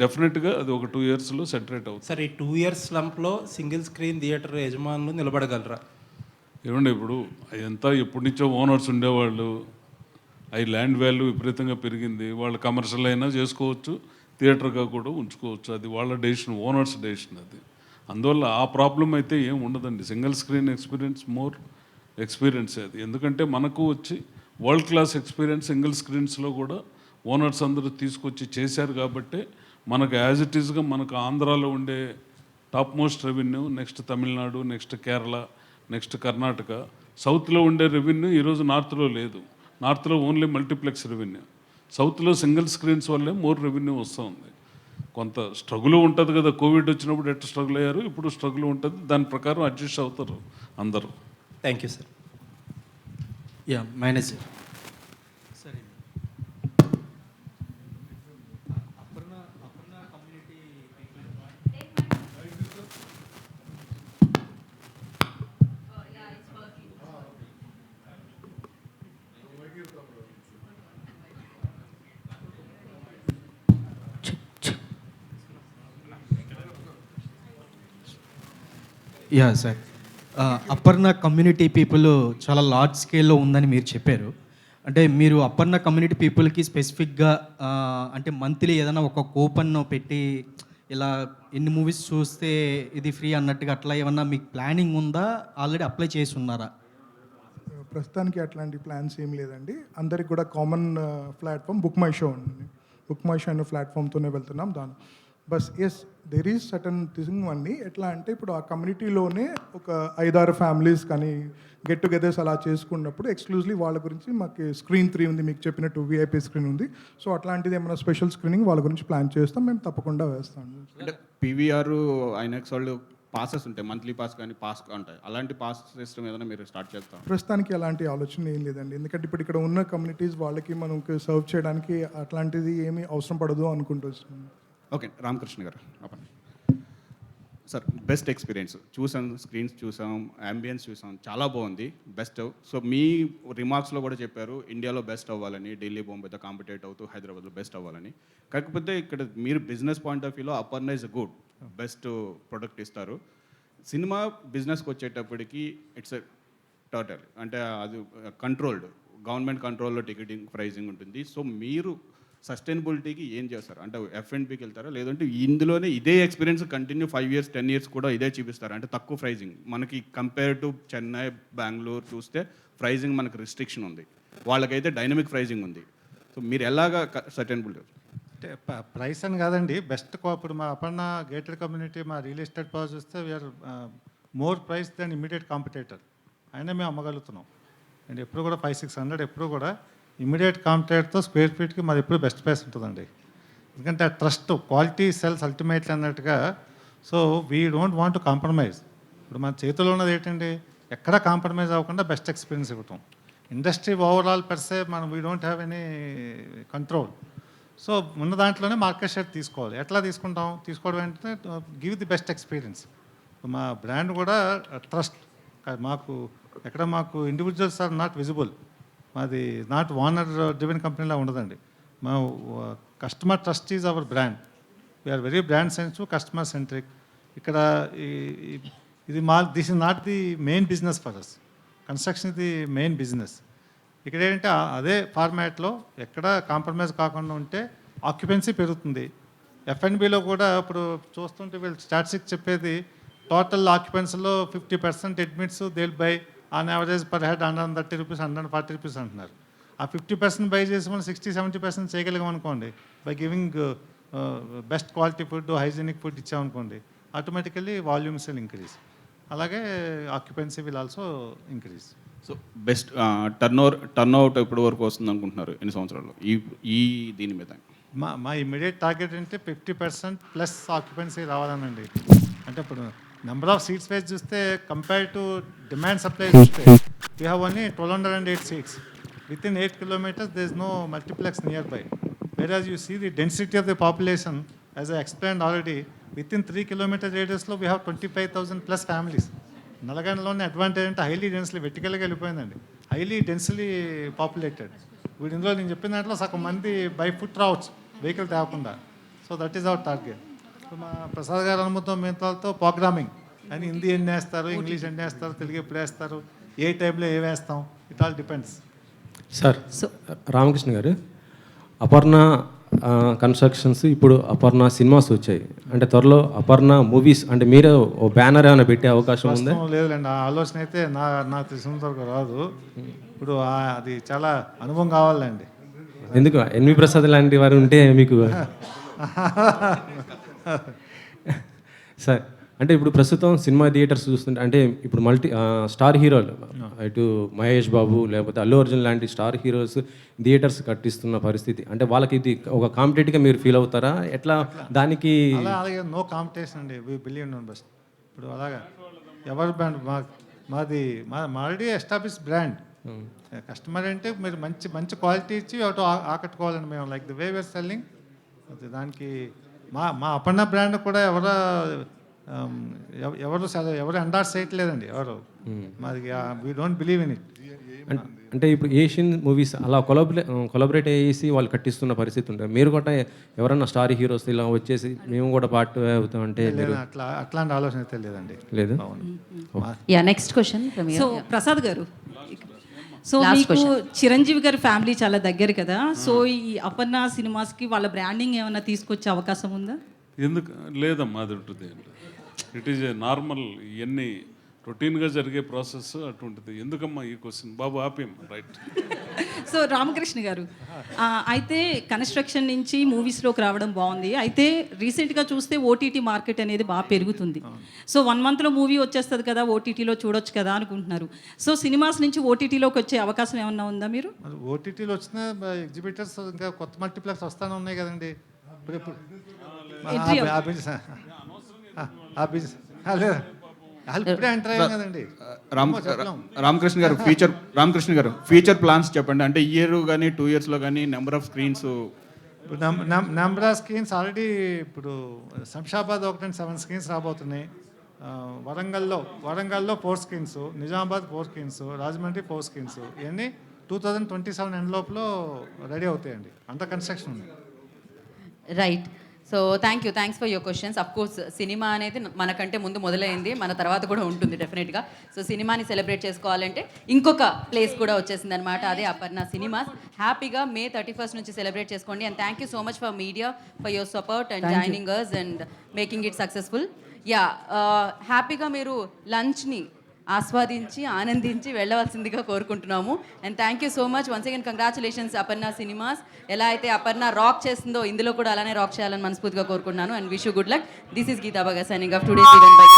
డెఫినెట్గా అది ఒక 2 yearsలో సెటరేట్ అవుతుంది. సార్, ఈ 2 years స్లంప్లో సింగిల్ స్క్రీన్ థియేటర్ యజమానులు నిలబడగలరా? ఏమండి, ఇప్పుడు అదంతా ఎప్పటి నుంచో ఓనర్స్ ఉండేవాళ్ళు. అవి ల్యాండ్ వాల్యూ విపరీతంగా పెరిగింది. వాళ్ళు కమర్షియల్ అయినా చేసుకోవచ్చు, థియేటర్గా కూడా ఉంచుకోవచ్చు. అది వాళ్ళ డెసిషన్, ఓనర్స్ డెసిషన్ అది. అందువల్ల ఆ ప్రాబ్లం అయితే ఏం ఉండదండి. Single screen experience more experience అది. ఎందుకంటే మనకు వచ్చి వరల్డ్ క్లాస్ ఎక్స్పీరియన్స్ సింగిల్ స్క్రీన్స్లో కూడా ఓనర్స్ అందరూ తీసుకొచ్చి చేశారు. కాబట్టి మనకు యాజ్ ఇట్ ఈస్గా మనకు ఆంధ్రాలో ఉండే top most revenue, next Tamil Nadu, next Kerala, next Karnataka, సౌత్లో ఉండే రెవెన్యూ ఈరోజు నార్త్లో లేదు. నార్త్లో ఓన్లీ మల్టీప్లెక్స్ రెవెన్యూ. సౌత్లో సింగిల్ స్క్రీన్స్ వల్లే మోర్ రెవెన్యూ వస్తూ ఉంది. కొంత స్ట్రగుల్ ఉంటుంది కదా, కోవిడ్ వచ్చినప్పుడు ఎట్లా స్ట్రగుల్ అయ్యారు, ఇప్పుడు స్ట్రగుల్ ఉంటుంది. దాని ప్రకారం అడ్జస్ట్ అవుతారు అందరూ. Thank you sir. Ya, manager. సరే, ya sir, Aparna community people చాలా లార్జ్ స్కేల్లో ఉందని మీరు చెప్పారు. అంటే మీరు అపర్ణ కమ్యూనిటీ పీపుల్కి స్పెసిఫిక్గా అంటే మంత్లీ ఏదైనా ఒక కూపన్ పెట్టి ఇలా ఎన్ని మూవీస్ చూస్తే ఇది ఫ్రీ అన్నట్టుగా అట్లా ఏమన్నా మీకు ప్లానింగ్ ఉందా? ఆల్రెడీ అప్లై చేసి ఉన్నారా? ప్రస్తుతానికి అట్లాంటి ప్లాన్స్ ఏం లేదండి. అందరికి కూడా common platform Book My Show అండి. బుక్ మై షో అనే ప్లాట్ఫామ్తోనే వెళ్తున్నాం. దాని business there is certain thing అండి. ఎట్లా అంటే ఇప్పుడు ఆ కమ్యూనిటీలోనే ఒక 5-6 ఫ్యామిలీస్ కానీ గెట్ టుగెదర్స్ అలా చేసుకున్నప్పుడు ఎక్స్క్లూజివ్లీ వాళ్ళ గురించి మాకు స్క్రీన్ 3 ఉంది, మీకు చెప్పినట్టు విఐపీ స్క్రీన్ ఉంది. సో అట్లాంటిది ఏమైనా స్పెషల్ స్క్రీనింగ్ వాళ్ళ గురించి ప్లాన్ చేస్తాం, మేము తప్పకుండా వేస్తాం. అంటే పీవీఆర్ ఐనాక్స్ వాళ్ళు పాసెస్ ఉంటాయి, మంత్లీ పాస్ కానీ పాస్ ఉంటాయి. అలాంటి పాస్ సిస్టమ్ ఏదైనా మీరు స్టార్ట్ చేస్తాం? ప్రస్తుతానికి అలాంటి ఆలోచన ఏం లేదండి. ఎందుకంటే ఇప్పుడు ఇక్కడ ఉన్న కమ్యూనిటీస్ వాళ్ళకి మనకు సర్వ్ చేయడానికి అట్లాంటిది ఏమీ అవసరం పడదు అనుకుంటూ వస్తున్నాం. ఓకే, రామకృష్ణ గారు. సార్ బెస్ట్ ఎక్స్పీరియన్స్ చూసాం, స్క్రీన్స్ చూసాం, అంబియన్స్ చూసాం, చాలా బాగుంది, బెస్ట్. సో మీ రిమార్క్స్లో కూడా చెప్పారు ఇండియాలో బెస్ట్ అవ్వాలని, ఢిల్లీ బాంబేతో కాంపిటేట్ అవుతూ హైదరాబాద్లో బెస్ట్ అవ్వాలని. కాకపోతే ఇక్కడ మీరు బిజినెస్ పాయింట్ ఆఫ్ వ్యూలో Aparna is good, best product ఇస్తారు. సినిమా బిజినెస్కి వచ్చేటప్పటికి ఇట్స్ టోటల్ అంటే అది కంట్రోల్డ్, గవర్నమెంట్ కంట్రోల్లో టికెటింగ్ ప్రైజింగ్ ఉంటుంది. సో మీరు సస్టైనబిలిటీకి ఏం చేస్తారు? అంటే F&Bకి వెళ్తారా, లేదంటే ఇందులోనే ఇదే ఎక్స్పీరియన్స్ కంటిన్యూ 5 years 10 years కూడా ఇదే చూపిస్తారు? అంటే తక్కువ ప్రైజింగ్ మనకి కంపేర్ టు చెన్నై, బెంగళూరు చూస్తే ప్రైజింగ్ మనకు రిస్ట్రిక్షన్ ఉంది, వాళ్ళకైతే డైనమిక్ ప్రైజింగ్ ఉంది. సో మీరు ఎలాగా సస్టైనబిలిటీ? అంటే ప్రైస్ అని కాదండి, బెస్ట్ ఇప్పుడు మా అపర్ణ గేటెడ్ కమ్యూనిటీ మా రియల్ ఎస్టేట్ ప్రాజెక్ట్ చూస్తే we are more price then immediate competitor అయినా మేము అమ్మగలుగుతున్నాం. అండ్ ఎప్పుడు కూడా 500-600 ఎప్పుడు కూడా ఇమీడియట్ కాంపిటేటర్తో స్క్వేర్ ఫీట్కి మాది ఎప్పుడు బెస్ట్ ప్రైస్ ఉంటుందండి. ఎందుకంటే ఆ ట్రస్ట్, క్వాలిటీ సెల్స్ అల్టిమేట్లీ అన్నట్టుగా. So we don't want to compromise. ఇప్పుడు మన చేతిలో ఉన్నది ఏంటండి, ఎక్కడ కాంప్రమైజ్ అవ్వకుండా బెస్ట్ ఎక్స్పీరియన్స్ ఇవ్వటం. ఇండస్ట్రీ ఓవరాల్ పెర్సే మనం we don't have any control. So ఉన్న దాంట్లోనే మార్కెట్ షేర్ తీసుకోవాలి. ఎట్లా తీసుకుంటాం? తీసుకోవడం ఏంటంటే గివ్ ది బెస్ట్ ఎక్స్పీరియన్స్. మా బ్రాండ్ కూడా ట్రస్ట్. మాకు ఎక్కడ మాకు ఇండివిజువల్స్ ఆర్ నాట్ విజిబుల్. మాది నాట్ ఓనర్ డ్రివెన్ కంపెనీలా ఉండదండి. మా customer trust is our brand. We are very brand sensitive, customer centric. ఇక్కడ ఇది this is not the main business for us. Construction ఇది మెయిన్ బిజినెస్. ఇక్కడ ఏంటంటే అదే ఫార్మాట్లో ఎక్కడ కాంప్రమైజ్ కాకుండా ఉంటే ఆక్యుపెన్సీ పెరుగుతుంది. F&Bలో కూడా ఇప్పుడు చూస్తుంటే వీళ్ళు స్టాటిస్టిక్స్ చెప్పేది టోటల్ ఆక్యుపెన్సీలో 50% admits they'll buy on average per head 130 rupees 140 rupees అంటున్నారు. ఆ 50% బై చేసి మనం 60-70% చేయగలిగాం అనుకోండి, by giving best quality food, hygienic food ఇచ్చామనుకోండి, ఆటోమేటికల్లీ వాల్యూమ్స్ విల్ ఇంక్రీజ్. అలాగే occupancy will also increase. So best turn out ఎప్పటి వరకు వస్తుంది అనుకుంటున్నారు ఎన్ని సంవత్సరాల్లో ఈ దీని మీద? మా ఇమ్మీడియట్ టార్గెట్ అంటే 50% ప్లస్ ఆక్యుపెన్సీ రావాలనండి. అంటే ఇప్పుడు నెంబర్ ఆఫ్ సీట్స్ వైజ్ చూస్తే కంపేర్ టు డిమాండ్ సప్లై చూస్తే we have only 1208 seats. Within 8 kilometers there is no multiplex nearby. Whereas you see the density of the population, as I explained already, within 3 kilometer radius లో we have 25,000 plus families. నల్గొండలోని advantage అంటే highly densely వెర్టికల్గా వెళ్ళిపోయిందండి, highly densely populated. వీడి ఇందులో నేను చెప్పిన దాంట్లో సగం మంది బై ఫుట్ రావచ్చు, వెహికల్ తేకుండా. So that is our target. మా ప్రసాద్ గారు అనుమతితో మిగతాలతో ప్రోగ్రామింగ్ అని హిందీ ఎన్ని వేస్తారు, ఇంగ్లీష్ ఎన్ని వేస్తారు, తెలుగు ఎప్పుడు వేస్తారు, ఏ టైంలో ఏ వేస్తాం, it all depends. Sir Ramakrishna గారు, అపర్ణ కన్స్ట్రక్షన్స్ ఇప్పుడు అపర్ణ సినిమాస్ వచ్చాయి అంటే త్వరలో అపర్ణ మూవీస్ అంటే మీరు ఓ బ్యానర్ ఏమైనా పెట్టే అవకాశం ఉందా? లేదులేండి, ఆ ఆలోచన అయితే నాకు తెలిసినంత వరకు రాదు. ఇప్పుడు అది చాలా అనుభవం కావాలండి. ఎందుకు ఎన్వి ప్రసాద్ లాంటి వారు ఉంటే మీకు సార్ అంటే ఇప్పుడు ప్రస్తుతం సినిమా థియేటర్స్ చూస్తుంటే అంటే ఇప్పుడు స్టార్ హీరోలు ఇటు మహేష్ బాబు లేకపోతే అల్లు అర్జున్ లాంటి స్టార్ హీరోస్ థియేటర్స్ కట్టిస్తున్న పరిస్థితి. అంటే వాళ్ళకి ఇది ఒక కాంపిటేటివ్గా మీరు ఫీల్ అవుతారా? ఎట్లా దానికి? అలాగే నో కాంపిటీషన్ అండి, వీ బిలీవ్ ఇన్ బెస్ట్. ఇప్పుడు అలాగా ఎవరి బ్రాండ్ మాది ఆల్రెడీ ఎస్టాబ్లిష్ బ్రాండ్. కస్టమర్ అంటే మీరు మంచి క్వాలిటీ ఇచ్చి ఒకటి ఆకట్టుకోవాలండి మేము, like the way we are selling. దానికి మా అపర్ణ బ్రాండ్ కూడా ఎవరు ఎండార్స్ చేయట్లేదండి ఎవరు. మాది we don't believe in it. అంటే ఇప్పుడు ఏషియన్ మూవీస్ అలా కొలాబరేట్ అయ్యేసి వాళ్ళు కట్టిస్తున్న పరిస్థితి ఉంటుంది. మీరు కూడా ఎవరన్నా స్టార్ హీరోస్ ఇలా వచ్చేసి మేము కూడా పార్ట్ అవుతాం అంటే అట్లాంటి ఆలోచన అయితే లేదండి. లేదు. Next question. So Prasad garu, so మీకు చిరంజీవి గారి ఫ్యామిలీ చాలా దగ్గర కదా, సో ఈ అపర్ణ సినిమాస్కి వాళ్ళ బ్రాండింగ్ ఏమైనా తీసుకొచ్చే అవకాశం ఉందా? ఎందుకు లేదమ్మా, అది ఉంటుంది. ఇట్ ఈజ్ ఏ నార్మల్, ఇవన్నీ రొటీన్గా జరిగే ప్రాసెస్ అటువంటిది. ఎందుకమ్మా ఈ క్వశ్చన్? బాబు ఆపేం, రైట్. సో రామకృష్ణ గారు, అయితే కన్స్ట్రక్షన్ నుంచి మూవీస్లోకి రావడం బాగుంది. అయితే రీసెంట్గా చూస్తే ఓటీటీ మార్కెట్ అనేది బాగా పెరుగుతుంది. సో 1 monthలో మూవీ వచ్చేస్తుంది కదా, ఓటీటీలో చూడొచ్చు కదా అనుకుంటున్నారు. సో సినిమాస్ నుంచి ఓటీటీలోకి వచ్చే అవకాశం ఏమన్నా ఉందా? మీరు ఓటీటీలో వచ్చిన ఎగ్జిబిటర్స్ ఇంకా కొత్త మల్టీప్లెక్స్ వస్తానే ఉన్నాయి కదండి. ఇప్పుడు రామకృష్ణ గారు ఫ్యూచర్ ప్లాన్స్ చెప్పండి. అంటే ఇయర్ కానీ 2 yearsలో కానీ నెంబర్ ఆఫ్ స్క్రీన్స్ ఇప్పుడు నెంబర్ ఆఫ్ స్క్రీన్స్ ఆల్రెడీ ఇప్పుడు శంషాబాద్ 7 స్క్రీన్స్ రాబోతున్నాయి. వరంగల్లో 4 screens, Nizamabad 4 screens, Rajahmundry 4 screens. ఇవన్నీ 2027 ఎండ్ లోపల రెడీ అవుతాయండి. అంత కన్స్ట్రక్షన్ ఉంది. Right. So thanks for your questions. Of course cinema అనేది మనకంటే ముందు మొదలైంది, మన తర్వాత కూడా ఉంటుంది డెఫినెట్గా. సో సినిమాని సెలబ్రేట్ చేసుకోవాలంటే ఇంకొక ప్లేస్ కూడా వచ్చేసింది అనమాట, అదే అపర్ణ సినిమాస్. హ్యాపీగా May 31st నుంచి సెలబ్రేట్ చేసుకోండి. And thank you so much for media for your support and joining us and making it successful. Yeah, హ్యాపీగా మీరు లంచ్ని ఆస్వాదించి ఆనందించి వెళ్ళవలసిందిగా కోరుకుంటున్నాము. And thank you so much once again. Congratulations Aparna cinemas. ఎలా అయితే అపర్ణ రాక్ చేస్తుందో ఇందులో కూడా అలానే రాక్ చేయాలని మనస్ఫూర్తిగా కోరుకుంటున్నాను. And wish you good luck. This is Geeta Bhagat signing off today's event by